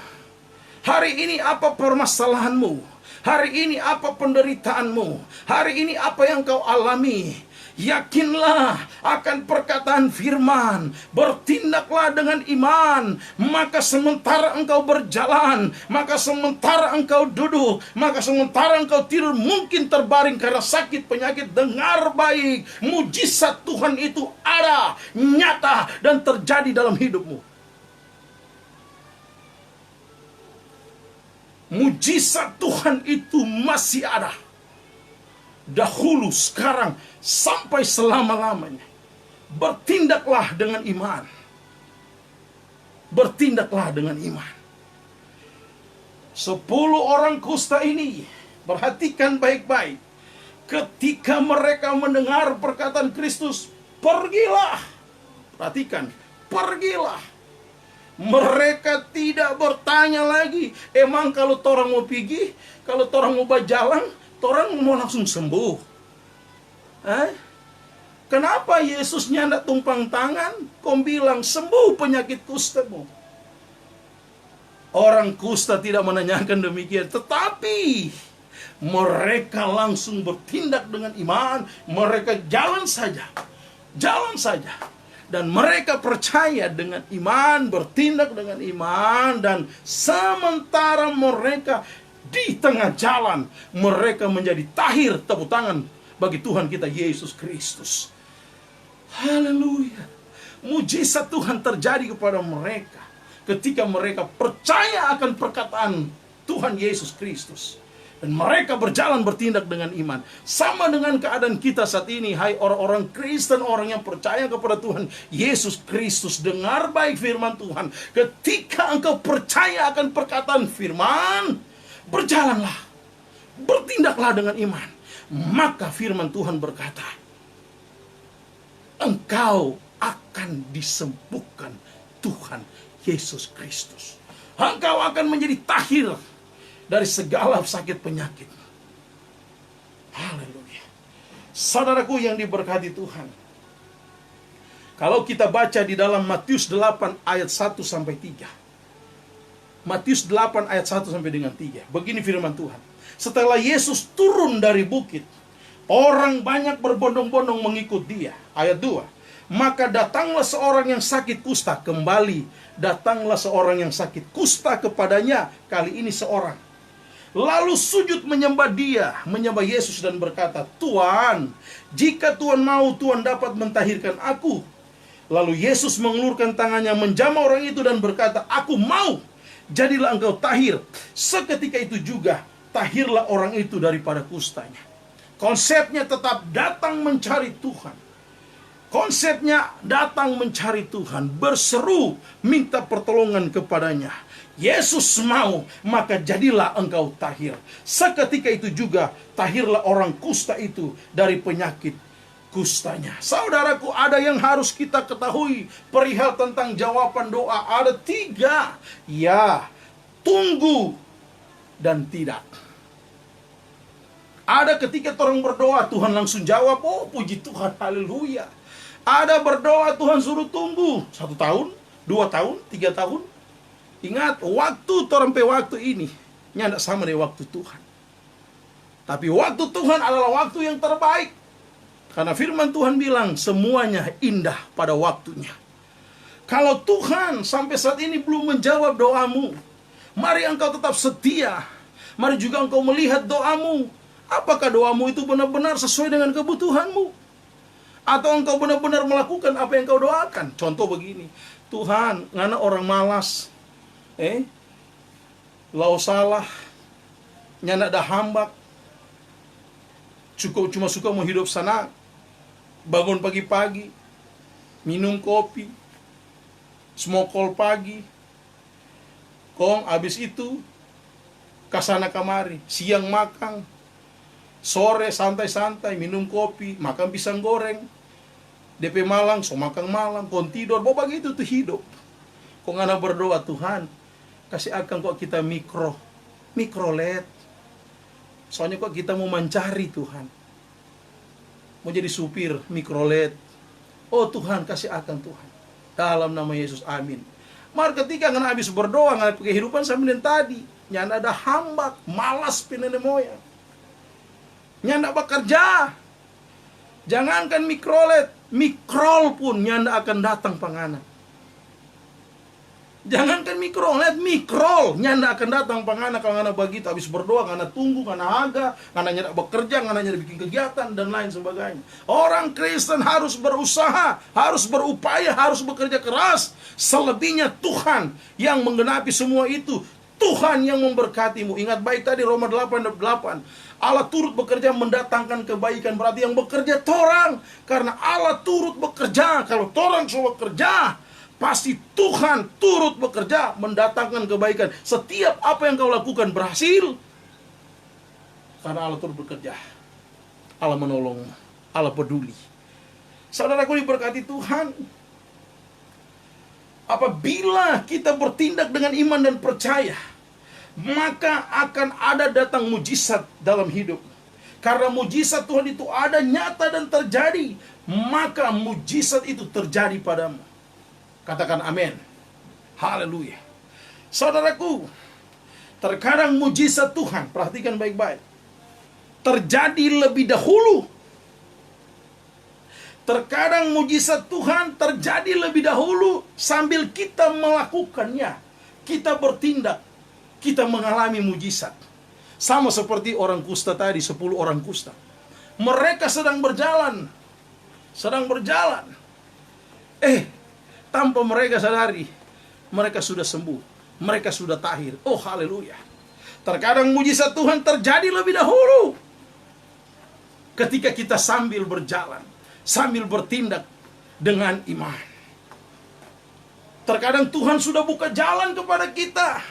Hari ini apa permasalahanmu? Hari ini apa penderitaanmu? Hari ini apa yang kau alami? Yakinlah akan perkataan firman, bertindaklah dengan iman. Maka sementara engkau berjalan, maka sementara engkau duduk, maka sementara engkau tidur, mungkin terbaring karena sakit penyakit, dengar baik, mujizat Tuhan itu ada, nyata, dan terjadi dalam hidupmu. Mujizat Tuhan itu masih ada. Dahulu, sekarang, sampai selama-lamanya. Bertindaklah dengan iman. Bertindaklah dengan iman. 10 orang kusta ini, perhatikan baik-baik. Ketika mereka mendengar perkataan Kristus, pergilah. Perhatikan, pergilah. Mereka tidak bertanya lagi, emang kalau torang mau pergi, kalau torang mau berjalan, torang mau langsung sembuh. Kenapa Yesus nyandak tumpang tangan, kau bilang sembuh penyakit kustamu? Orang kusta tidak menanyakan demikian, tetapi mereka langsung bertindak dengan iman. Mereka jalan saja, jalan saja. Dan mereka percaya dengan iman, bertindak dengan iman, dan sementara mereka di tengah jalan, mereka menjadi tahir. Tepuk tangan bagi Tuhan kita Yesus Kristus. Haleluya. Mujizat Tuhan terjadi kepada mereka ketika mereka percaya akan perkataan Tuhan Yesus Kristus. Dan mereka berjalan bertindak dengan iman. Sama dengan keadaan kita saat ini. Hai orang-orang Kristen, orang yang percaya kepada Tuhan Yesus Kristus. Dengar baik firman Tuhan. Ketika engkau percaya akan perkataan firman, berjalanlah, bertindaklah dengan iman. Maka firman Tuhan berkata, engkau akan disembuhkan Tuhan Yesus Kristus. Engkau akan menjadi tahir dari segala sakit penyakit. Haleluya. Saudaraku yang diberkati Tuhan, kalau kita baca di dalam Matius 8 ayat 1 sampai 3. Matius 8 ayat 1 sampai dengan 3. Begini firman Tuhan. Setelah Yesus turun dari bukit, orang banyak berbondong-bondong mengikut dia. Ayat 2. Maka datanglah seorang yang sakit kusta. Kembali datanglah seorang yang sakit kusta kepadanya. Kali ini seorang. Lalu sujud menyembah dia, menyembah Yesus, dan berkata, Tuhan, jika Tuhan mau, Tuhan dapat mentahirkan aku. Lalu Yesus mengulurkan tangannya menjamah orang itu dan berkata, aku mau, jadilah engkau tahir. Seketika itu juga tahirlah orang itu daripada kustanya. Konsepnya tetap datang mencari Tuhan. Konsepnya datang mencari Tuhan, berseru minta pertolongan kepadanya. Yesus mau, maka jadilah engkau tahir. Seketika itu juga tahirlah orang kusta itu dari penyakit kustanya. Saudaraku, ada yang harus kita ketahui perihal tentang jawaban doa. Ada 3. Ya, tunggu, dan tidak. Ada ketika orang berdoa, Tuhan langsung jawab. Oh, puji Tuhan, haleluya. Ada berdoa, Tuhan suruh tunggu 1 tahun, 2 tahun, 3 tahun. Ingat, waktu sampai waktu ini nyandak sama dengan waktu Tuhan. Tapi waktu Tuhan adalah waktu yang terbaik. Karena firman Tuhan bilang, semuanya indah pada waktunya. Kalau Tuhan sampai saat ini belum menjawab doamu, mari engkau tetap setia. Mari juga engkau melihat doamu. Apakah doamu itu benar-benar sesuai dengan kebutuhanmu? Atau engkau benar-benar melakukan apa yang kau doakan? Contoh begini, Tuhan, ngana orang malas, lau salah, nyana dah hambak, cukup cuma suka mau hidup sana, bangun pagi-pagi, minum kopi, smokol pagi, Kong habis itu kasana kamari, siang makan, sore santai-santai minum kopi, makan pisang goreng, DP malang, so makan malam, kong tidur, bawa begitu tuh hidup. Kong anak berdoa, Tuhan kasih akan kok kita mikrolet. Soalnya kok kita mau mencari Tuhan, mau jadi supir mikrolet. Oh Tuhan kasih akan Tuhan, dalam nama Yesus, amin. Maka ketika ngana habis berdoa, ngana kehidupan sambil tadi, nyanda ada hambak, malas pinene moyang, nyanda bekerja. Jangankan mikrolet, mikrol pun nyanda akan datang pangana. Jangankan mikrolet, mikrol nyanda akan datang pangana kalau ngana begitu. Habis berdoa, ngana tunggu, ngana aga, ngana nyanda bekerja, ngana nyanda bikin kegiatan dan lain sebagainya. Orang Kristen harus berusaha, harus berupaya, harus bekerja keras. Selebihnya Tuhan yang menggenapi semua itu. Tuhan yang memberkatimu. Ingat baik tadi Roma 8:8. Allah turut bekerja mendatangkan kebaikan. Berarti yang bekerja torang. Karena Allah turut bekerja. Kalau torang semua bekerja, pasti Tuhan turut bekerja mendatangkan kebaikan. Setiap apa yang kau lakukan berhasil, karena Allah turut bekerja. Allah menolong, Allah peduli. Saudaraku diberkati Tuhan, apabila kita bertindak dengan iman dan percaya, maka akan ada datang mujizat dalam hidup. Karena mujizat Tuhan itu ada, nyata dan terjadi, maka mujizat itu terjadi padamu. Katakan amin. Haleluya. Saudaraku, terkadang mujizat Tuhan, perhatikan baik-baik, terjadi lebih dahulu. Terkadang mujizat Tuhan terjadi lebih dahulu sambil kita melakukannya. Kita bertindak, kita mengalami mujizat. Sama seperti orang kusta tadi, 10 orang kusta. Mereka sedang berjalan. Tanpa mereka sadari, mereka sudah sembuh. Mereka sudah tahir. Oh haleluya. Terkadang mujizat Tuhan terjadi lebih dahulu ketika kita sambil berjalan, sambil bertindak dengan iman. Terkadang Tuhan sudah buka jalan kepada kita,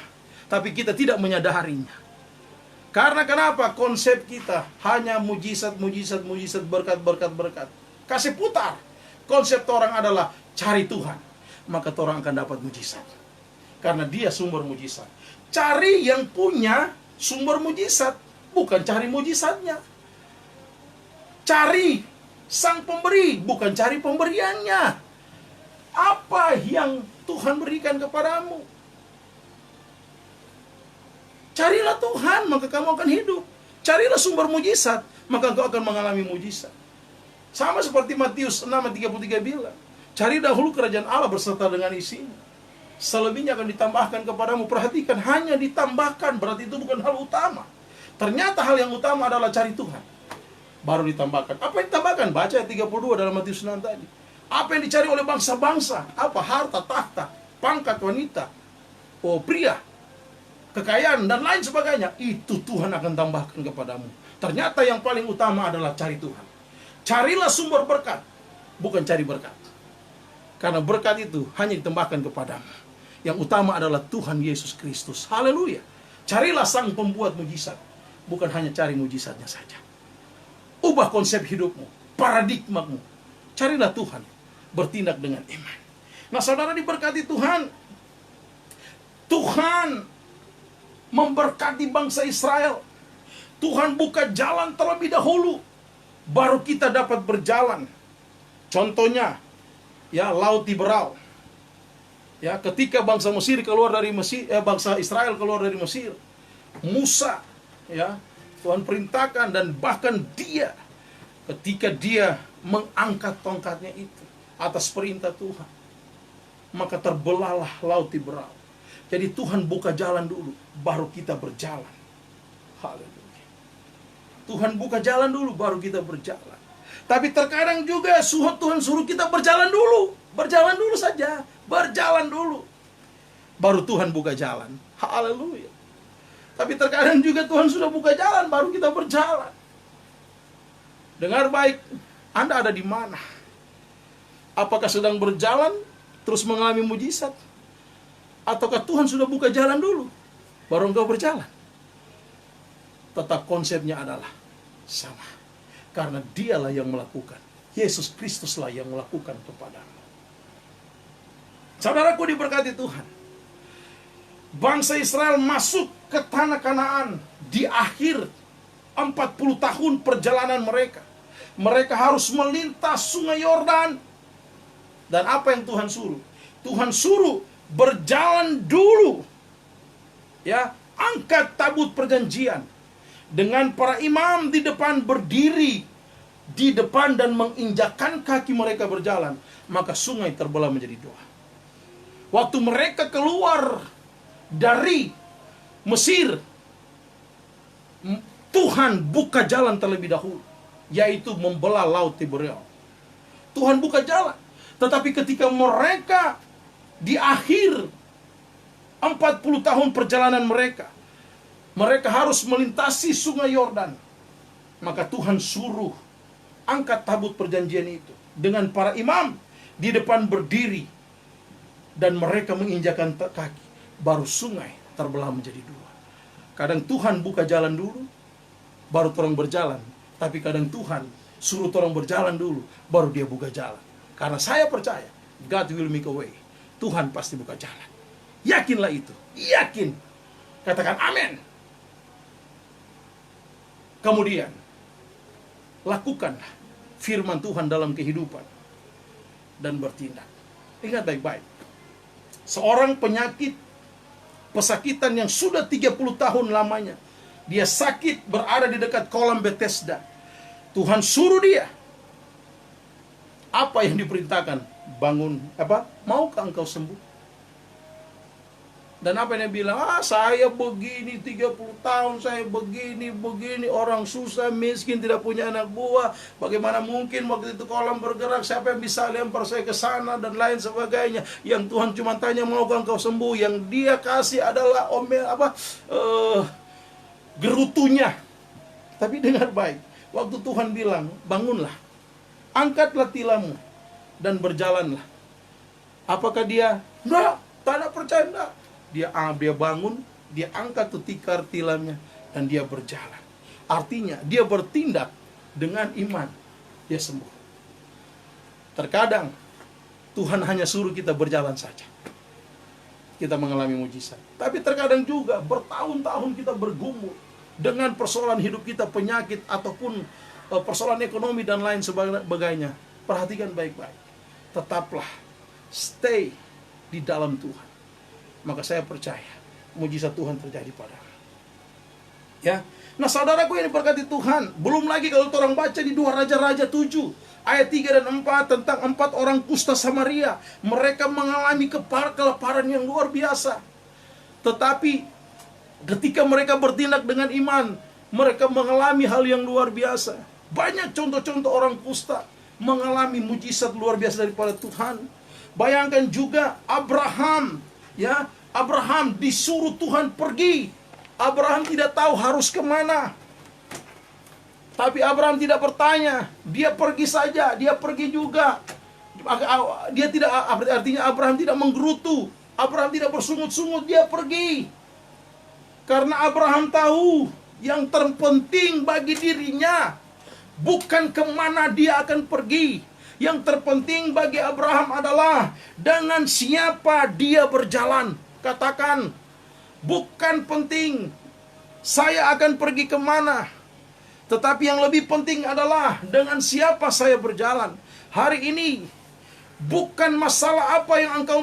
tapi kita tidak menyadarinya. Karena kenapa? Konsep kita hanya mujizat, berkat. Kasih putar. Konsep orang adalah cari Tuhan, maka orang akan dapat mujizat. Karena dia sumber mujizat. Cari yang punya sumber mujizat, bukan cari mujizatnya. Cari sang pemberi, bukan cari pemberiannya. Apa yang Tuhan berikan kepadamu? Carilah Tuhan, maka kamu akan hidup. Carilah sumber mujizat, maka engkau akan mengalami mujizat. Sama seperti Matius 6:33 bilang, cari dahulu kerajaan Allah berserta dengan isinya. Selebihnya akan ditambahkan kepadamu. Perhatikan, hanya ditambahkan, berarti itu bukan hal utama. Ternyata hal yang utama adalah cari Tuhan, baru ditambahkan. Apa yang ditambahkan? Baca ayat 32 dalam Matius 6 tadi. Apa yang dicari oleh bangsa-bangsa? Apa? Harta, tahta, pangkat, wanita, pria, kekayaan, dan lain sebagainya. Itu Tuhan akan tambahkan kepadamu. Ternyata yang paling utama adalah cari Tuhan. Carilah sumber berkat, bukan cari berkat. Karena berkat itu hanya ditambahkan kepadamu. Yang utama adalah Tuhan Yesus Kristus. Haleluya. Carilah sang pembuat mujizat, bukan hanya cari mujizatnya saja. Ubah konsep hidupmu, paradigmamu. Carilah Tuhan, bertindak dengan iman. Nah saudara diberkati Tuhan. Tuhan memberkati bangsa Israel. Tuhan buka jalan terlebih dahulu, baru kita dapat berjalan. Contohnya, ya, Laut Tiberau. Ya, ketika bangsa Mesir keluar dari Mesir, bangsa Israel keluar dari Mesir, Musa, ya, Tuhan perintahkan, dan bahkan dia, ketika dia mengangkat tongkatnya itu atas perintah Tuhan, maka terbelahlah Laut Tiberau. Jadi Tuhan buka jalan dulu, baru kita berjalan. Haleluya. Tuhan buka jalan dulu, baru kita berjalan. Tapi terkadang juga Tuhan suruh kita berjalan dulu. Berjalan dulu saja. Berjalan dulu, baru Tuhan buka jalan. Haleluya. Tapi terkadang juga Tuhan sudah buka jalan, baru kita berjalan. Dengar baik, Anda ada di mana? Apakah sedang berjalan terus mengalami mujizat? Ataukah Tuhan sudah buka jalan dulu, baru engkau berjalan? Tetap konsepnya adalah sama. Karena dialah yang melakukan. Yesus Kristuslah yang melakukan kepadamu. Saudaraku diberkati Tuhan. Bangsa Israel masuk ke tanah Kanaan di akhir 40 tahun perjalanan mereka. Mereka harus melintas sungai Yordan. Dan apa yang Tuhan suruh? Tuhan suruh berjalan dulu. Ya, angkat tabut perjanjian. Dengan para imam di depan berdiri di depan dan menginjakkan kaki mereka berjalan, maka sungai terbelah menjadi dua. Waktu mereka keluar dari Mesir, Tuhan buka jalan terlebih dahulu, yaitu membelah Laut Tiberias. Tuhan buka jalan. Tetapi ketika mereka di akhir 40 tahun perjalanan mereka harus melintasi sungai Yordan, maka Tuhan suruh angkat tabut perjanjian itu dengan para imam di depan berdiri dan mereka menginjakkan kaki, baru sungai terbelah menjadi dua. Kadang Tuhan buka jalan dulu, baru orang berjalan. Tapi kadang Tuhan suruh orang berjalan dulu, baru dia buka jalan. Karena saya percaya, God will make a way. Tuhan pasti buka jalan. Yakinlah itu. Yakin. Katakan amin. Kemudian, lakukanlah firman Tuhan dalam kehidupan dan bertindak. Ingat baik-baik. Seorang pesakitan yang sudah 30 tahun lamanya, dia sakit berada di dekat kolam Bethesda. Tuhan suruh dia. Apa yang diperintahkan? Bangun. Maukah engkau sembuh? Dan apa yang dia bilang? Saya begini 30 tahun, saya begini, orang susah, miskin, tidak punya anak buah. Bagaimana mungkin waktu itu kolam bergerak, siapa yang bisa lempar saya ke sana dan lain sebagainya. Yang Tuhan cuma tanya, maukah engkau sembuh? Yang dia kasih adalah gerutunya. Tapi dengar baik, waktu Tuhan bilang, bangunlah, angkatlah tilammu dan berjalanlah. Apakah dia? Enggak, tak ada percaya, enggak. Dia bangun, dia angkat tuh tikar tilamnya dan dia berjalan. Artinya dia bertindak dengan iman, dia sembuh. Terkadang Tuhan hanya suruh kita berjalan saja, kita mengalami mujizat. Tapi terkadang juga bertahun-tahun kita bergumul dengan persoalan hidup kita, penyakit ataupun persoalan ekonomi dan lain sebagainya. Perhatikan baik-baik. Tetaplah stay di dalam Tuhan. Maka saya percaya mujizat Tuhan terjadi padamu. Ya. Nah, saudaraku yang diberkati Tuhan, belum lagi kalau orang baca di 2 Raja-Raja 7 ayat 3 dan 4 tentang 4 orang kusta Samaria. Mereka mengalami kelaparan yang luar biasa. Tetapi ketika mereka bertindak dengan iman, mereka mengalami hal yang luar biasa. Banyak contoh-contoh orang kusta mengalami mujizat luar biasa daripada Tuhan. Bayangkan juga Abraham. Ya, Abraham disuruh Tuhan pergi. Abraham tidak tahu harus kemana. Tapi Abraham tidak bertanya. Dia pergi saja, dia pergi juga. Dia tidak, artinya Abraham tidak menggerutu. Abraham tidak bersungut-sungut, dia pergi. Karena Abraham tahu yang terpenting bagi dirinya bukan kemana dia akan pergi. Yang terpenting bagi Abraham adalah dengan siapa dia berjalan. Katakan, bukan penting saya akan pergi kemana, tetapi yang lebih penting adalah dengan siapa saya berjalan. Hari ini bukan masalah apa yang engkau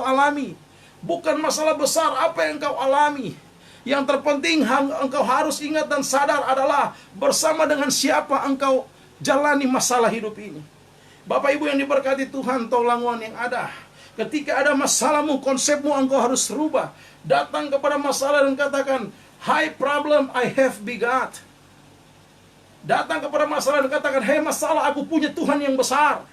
alami, bukan masalah besar apa yang engkau alami. Yang terpenting engkau harus ingat dan sadar adalah bersama dengan siapa engkau jalani masalah hidup ini. Bapak Ibu yang diberkati Tuhan, tolongan yang ada. Ketika ada masalahmu, konsepmu engkau harus rubah. Datang kepada masalah dan katakan, "Hi problem, I have big God." Datang kepada masalah dan katakan, "Hei masalah, aku punya Tuhan yang besar."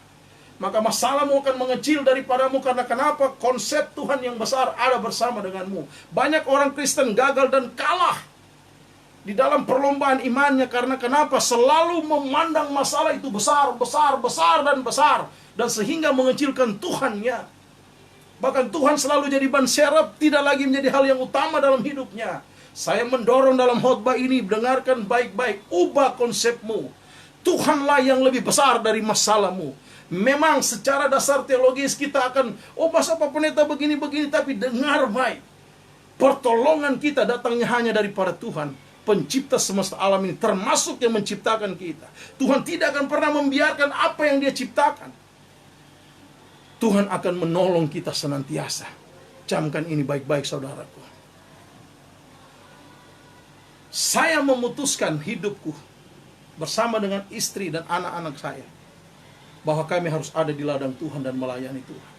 Maka masalahmu akan mengecil daripadamu. Karena kenapa? Konsep Tuhan yang besar ada bersama denganmu. Banyak orang Kristen gagal dan kalah di dalam perlombaan imannya. Karena kenapa? Selalu memandang masalah itu besar, besar, besar, dan besar. Dan sehingga mengecilkan Tuhannya. Bahkan Tuhan selalu jadi ban serep, tidak lagi menjadi hal yang utama dalam hidupnya. Saya mendorong dalam khotbah ini, dengarkan baik-baik, ubah konsepmu. Tuhanlah yang lebih besar dari masalahmu. Memang secara dasar teologis kita akan, masa Pak Pendeta begini-begini, tapi dengar baik. Pertolongan kita datangnya hanya daripada Tuhan, pencipta semesta alam ini, termasuk yang menciptakan kita. Tuhan tidak akan pernah membiarkan apa yang Dia ciptakan. Tuhan akan menolong kita senantiasa. Camkan ini baik-baik, saudaraku. Saya memutuskan hidupku bersama dengan istri dan anak-anak saya, bahwa kami harus ada di ladang Tuhan dan melayani Tuhan.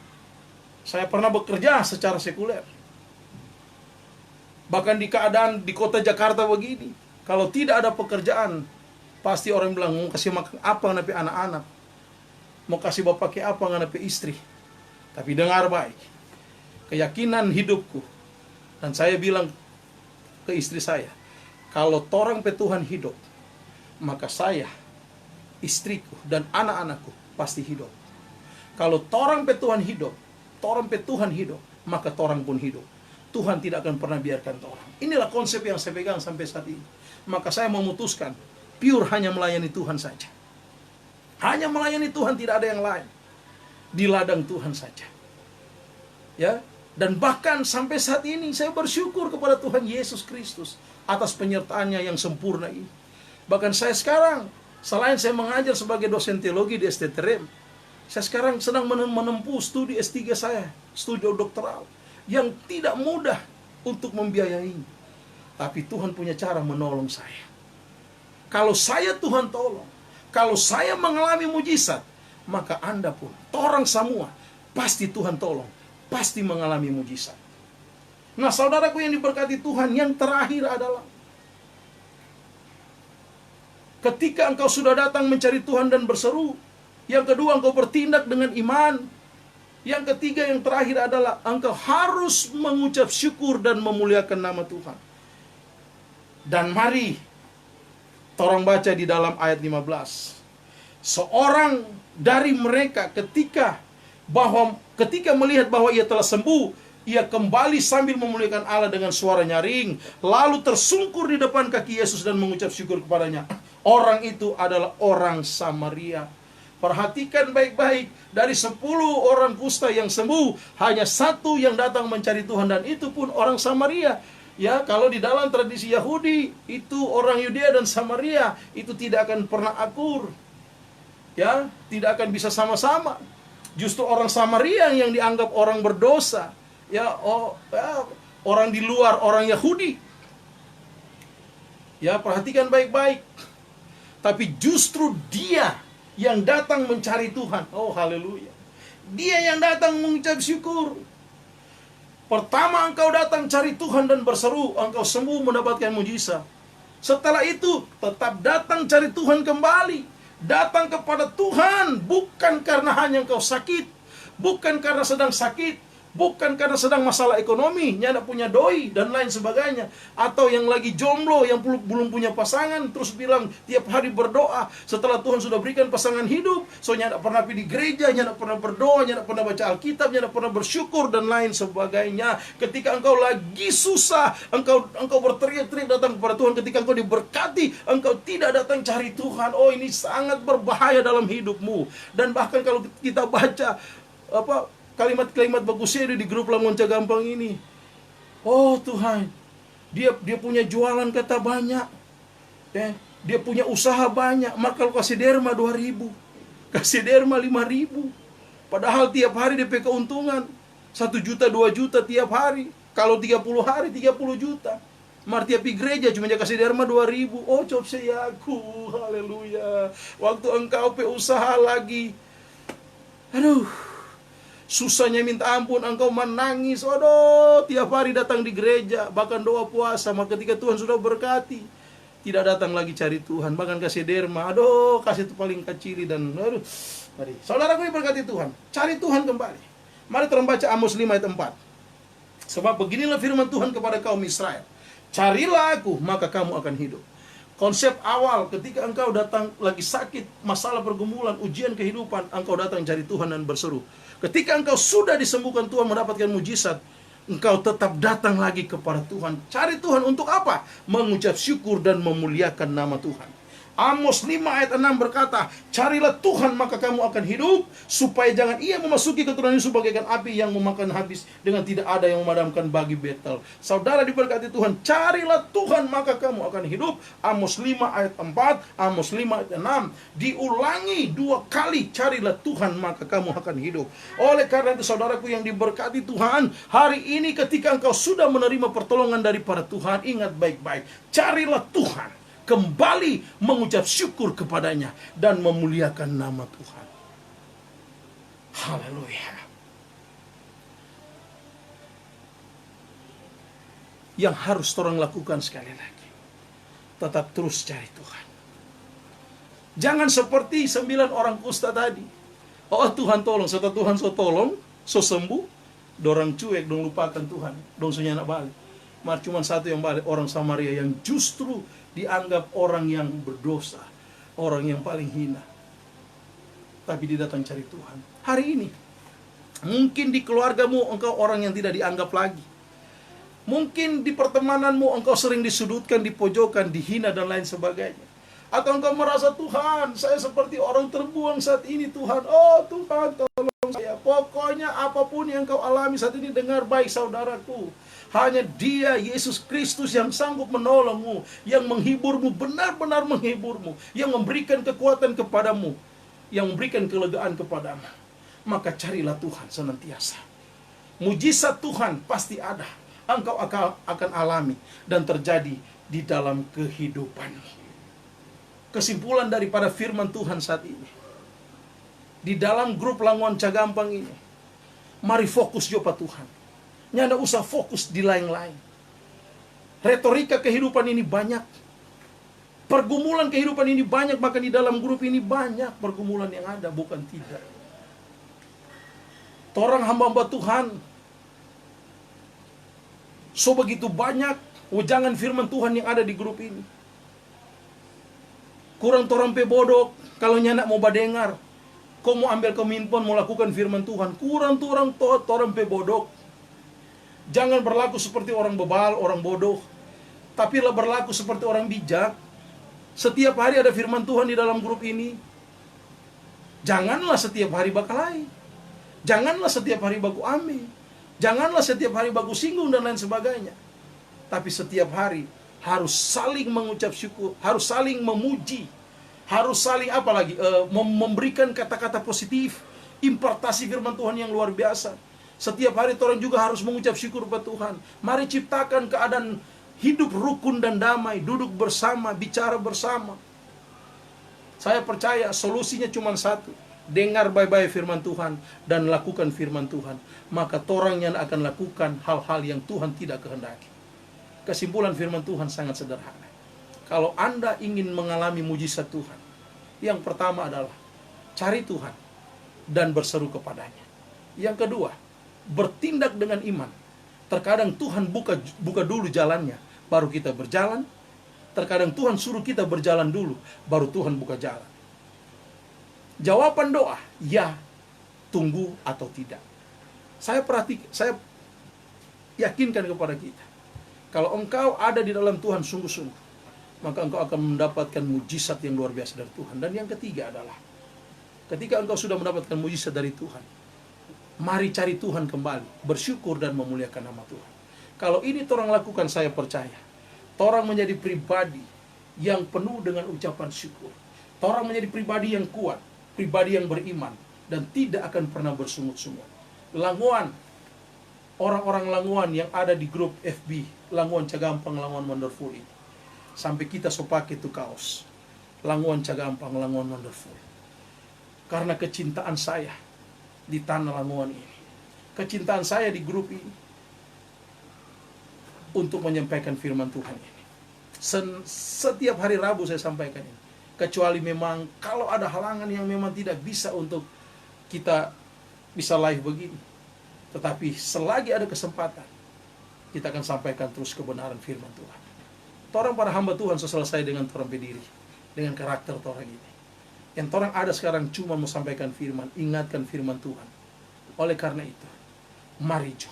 Saya pernah bekerja secara sekuler. Bahkan di keadaan di kota Jakarta begini, kalau tidak ada pekerjaan, pasti orang bilang, mau kasih makan apa napi anak-anak, mau kasih bapak ke apa napi istri. Tapi dengar baik, keyakinan hidupku, dan saya bilang ke istri saya, kalau torang pe Tuhan hidup, maka saya, istriku, dan anak-anakku pasti hidup. Kalau torang pe Tuhan hidup, maka torang pun hidup. Tuhan tidak akan pernah biarkan torang. Inilah konsep yang saya pegang sampai saat ini. Maka saya memutuskan pure hanya melayani Tuhan saja. Hanya melayani Tuhan, tidak ada yang lain. Di ladang Tuhan saja. Ya, dan bahkan sampai saat ini saya bersyukur kepada Tuhan Yesus Kristus atas penyertaannya yang sempurna ini. Bahkan saya sekarang, selain saya mengajar sebagai dosen teologi di STTRM, saya sekarang sedang menempuh studi S3 saya, studi doktoral, yang tidak mudah untuk membiayai. Tapi Tuhan punya cara menolong saya. Kalau saya Tuhan tolong, kalau saya mengalami mujizat, maka Anda pun, orang semua, pasti Tuhan tolong, pasti mengalami mujizat. Nah, saudaraku yang diberkati Tuhan, yang terakhir adalah ketika engkau sudah datang mencari Tuhan dan berseru, yang kedua engkau bertindak dengan iman, yang ketiga, yang terakhir adalah engkau harus mengucap syukur dan memuliakan nama Tuhan. Dan mari tolong baca di dalam ayat 15. Seorang dari mereka ketika melihat bahwa ia telah sembuh, ia kembali sambil memuliakan Allah dengan suara nyaring, lalu tersungkur di depan kaki Yesus dan mengucap syukur kepadanya. Orang itu adalah orang Samaria. Perhatikan baik-baik, dari 10 orang kusta yang sembuh, hanya 1 yang datang mencari Tuhan, dan itu pun orang Samaria. Ya, kalau di dalam tradisi Yahudi, itu orang Yudea dan Samaria itu tidak akan pernah akur. Ya, tidak akan bisa sama-sama. Justru orang Samaria yang dianggap orang berdosa. Orang di luar, orang Yahudi. Ya, perhatikan baik-baik. Tapi justru dia yang datang mencari Tuhan. Oh, haleluya. Dia yang datang mengucap syukur. Pertama engkau datang cari Tuhan dan berseru, engkau sembuh mendapatkan mujizat. Setelah itu tetap datang cari Tuhan kembali. Datang kepada Tuhan bukan karena hanya engkau sakit, bukan karena sedang sakit, bukan karena sedang masalah ekonomi, nyada punya doi dan lain sebagainya, atau yang lagi jomblo yang belum punya pasangan terus bilang tiap hari berdoa setelah Tuhan sudah berikan pasangan hidup, so nyada pernah pergi di gereja, nyada pernah berdoa, nyada pernah baca Alkitab, nyada pernah bersyukur dan lain sebagainya. Ketika engkau lagi susah, engkau berteriak-teriak datang kepada Tuhan. Ketika engkau diberkati, engkau tidak datang cari Tuhan. Oh, ini sangat berbahaya dalam hidupmu. Dan bahkan kalau kita baca kalimat-kalimat bagusnya di grup Lamonca Gampang ini. Oh Tuhan, dia punya jualan kata banyak. Ya, dia punya usaha banyak. Maka kalau kasih derma 2.000, kasih derma 5.000. Padahal tiap hari dia keuntungan 1 juta, 2 juta tiap hari. Kalau 30 hari 30 juta. Mar tiap gereja cuma dia kasih derma 2.000. Oh, coba saya aku, haleluya. Waktu engkau usaha lagi, aduh, susahnya minta ampun, engkau menangis, aduh, tiap hari datang di gereja, bahkan doa puasa. Maka ketika Tuhan sudah berkati, tidak datang lagi cari Tuhan, bahkan kasih derma, aduh, kasih itu paling kecil dan aduh. Mari, saudaraku diberkati Tuhan, cari Tuhan kembali. Mari kita membaca Amos 5 ayat 4. Sebab beginilah firman Tuhan kepada kaum Israel, carilah aku, maka kamu akan hidup. Konsep awal ketika engkau datang lagi sakit, masalah pergumulan, ujian kehidupan, engkau datang cari Tuhan dan berseru. Ketika engkau sudah disembuhkan Tuhan, mendapatkan mujizat, engkau tetap datang lagi kepada Tuhan. Cari Tuhan untuk apa? Mengucap syukur dan memuliakan nama Tuhan. Amos 5 ayat 6 berkata, carilah Tuhan maka kamu akan hidup, supaya jangan ia memasuki keturunan Yusuf bagaikan api yang memakan habis, dengan tidak ada yang memadamkan bagi Betel. Saudara diberkati Tuhan, carilah Tuhan maka kamu akan hidup. Amos 5 ayat 4, Amos 5 ayat 6. Diulangi 2 kali, carilah Tuhan maka kamu akan hidup. Oleh karena itu saudaraku yang diberkati Tuhan, hari ini ketika engkau sudah menerima pertolongan daripada Tuhan, ingat baik-baik, carilah Tuhan. Kembali mengucap syukur kepadanya dan memuliakan nama Tuhan. Haleluya. Yang harus orang lakukan sekali lagi, tetap terus cari Tuhan. Jangan seperti 9 orang kusta tadi. Oh Tuhan tolong, setelah Tuhan so tolong, so sembuh, dorang cuek, dong lupakan Tuhan, dong sunya nak balik. Mar cuma satu yang balik, orang Samaria yang justru dianggap orang yang berdosa, orang yang paling hina. Tapi dia datang cari Tuhan. Hari ini, mungkin di keluargamu engkau orang yang tidak dianggap lagi. Mungkin di pertemananmu engkau sering disudutkan, dipojokkan, dihina dan lain sebagainya. Atau engkau merasa, Tuhan, saya seperti orang terbuang saat ini Tuhan. Oh Tuhan, tolong saya. Pokoknya apapun yang kau alami saat ini, dengar baik saudaraku. Hanya Dia, Yesus Kristus, yang sanggup menolongmu, yang menghiburmu, benar-benar menghiburmu, yang memberikan kekuatan kepadamu, yang memberikan kelegaan kepadamu. Maka carilah Tuhan senantiasa. Mujizat Tuhan pasti ada, engkau akan alami dan terjadi di dalam kehidupanmu. Kesimpulan daripada firman Tuhan saat ini, di dalam grup Languan Cagampang ini, mari fokus jumpa Tuhan. Nyanda usah fokus di lain-lain. Retorika kehidupan ini banyak. Pergumulan kehidupan ini banyak. Bahkan di dalam grup ini banyak pergumulan yang ada, bukan tidak. Torang hamba-hamba Tuhan, so begitu banyak ujangan firman Tuhan yang ada di grup ini. Kurang torang pe bodok, kalau nyanda mau badengar. Kau mau ambil kominfon, mau lakukan firman Tuhan. Kurang torang pe bodok. Jangan berlaku seperti orang bebal, orang bodoh. Tapi lah berlaku seperti orang bijak. Setiap hari ada firman Tuhan di dalam grup ini. Janganlah setiap hari bakalai. Janganlah setiap hari baku ame. Janganlah setiap hari baku singgung dan lain sebagainya. Tapi setiap hari harus saling mengucap syukur, harus saling memuji, harus saling memberikan kata-kata positif, impartasi firman Tuhan yang luar biasa. Setiap hari orang juga harus mengucap syukur kepada Tuhan. Mari ciptakan keadaan hidup rukun dan damai, duduk bersama, bicara bersama. Saya percaya solusinya cuma satu. Dengar baik-baik firman Tuhan dan lakukan firman Tuhan. Maka orang yang akan lakukan hal-hal yang Tuhan tidak kehendaki. Kesimpulan firman Tuhan sangat sederhana. Kalau Anda ingin mengalami mujizat Tuhan, yang pertama adalah cari Tuhan dan berseru kepadanya. Yang kedua, bertindak dengan iman. Terkadang Tuhan buka dulu jalannya, baru kita berjalan. Terkadang Tuhan suruh kita berjalan dulu, baru Tuhan buka jalan. Jawaban doa, ya, tunggu atau tidak. Saya yakinkan kepada kita, kalau engkau ada di dalam Tuhan sungguh-sungguh, maka engkau akan mendapatkan mujizat yang luar biasa dari Tuhan. Dan yang ketiga adalah, ketika engkau sudah mendapatkan mujizat dari Tuhan, mari cari Tuhan kembali, bersyukur dan memuliakan nama Tuhan. Kalau ini orang lakukan, saya percaya, orang menjadi pribadi yang penuh dengan ucapan syukur. Orang menjadi pribadi yang kuat, pribadi yang beriman, dan tidak akan pernah bersungut-sungut. Languan, orang-orang Languan yang ada di grup FB, Languan Cagampang, Languan Wonderful ini, sampai kita so pakai itu kaos, Languan Cagampang, Languan Wonderful. Karena kecintaan saya di tanah Languan ini, kecintaan saya di grup ini, untuk menyampaikan firman Tuhan ini. Setiap hari Rabu saya sampaikan ini. Kecuali memang kalau ada halangan yang memang tidak bisa untuk kita bisa live begini. Tetapi selagi ada kesempatan, kita akan sampaikan terus kebenaran firman Tuhan. Orang para hamba Tuhan selesai dengan orang berdiri, dengan karakter orang ini. Yang orang ada sekarang cuma mau sampaikan firman, ingatkan firman Tuhan. Oleh karena itu, mari Jo,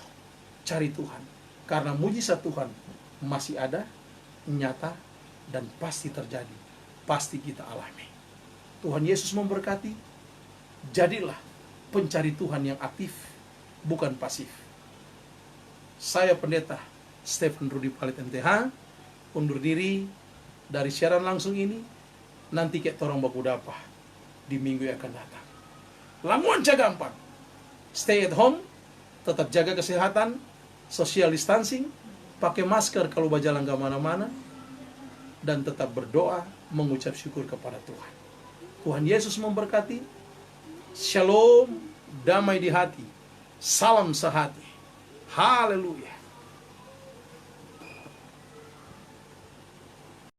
cari Tuhan. Karena mujizat Tuhan masih ada, nyata, dan pasti terjadi. Pasti kita alami. Tuhan Yesus memberkati. Jadilah pencari Tuhan yang aktif, bukan pasif. Saya Pendeta Stephen Rudi Palit MTH, undur diri dari siaran langsung ini. Nanti kayak torang baku dapa di minggu yang akan datang. Lamuan gampang. Stay at home, tetap jaga kesehatan, social distancing, pakai masker kalau berjalan ke mana-mana, dan tetap berdoa, mengucap syukur kepada Tuhan. Tuhan Yesus memberkati. Shalom, damai di hati. Salam sehati. Haleluya.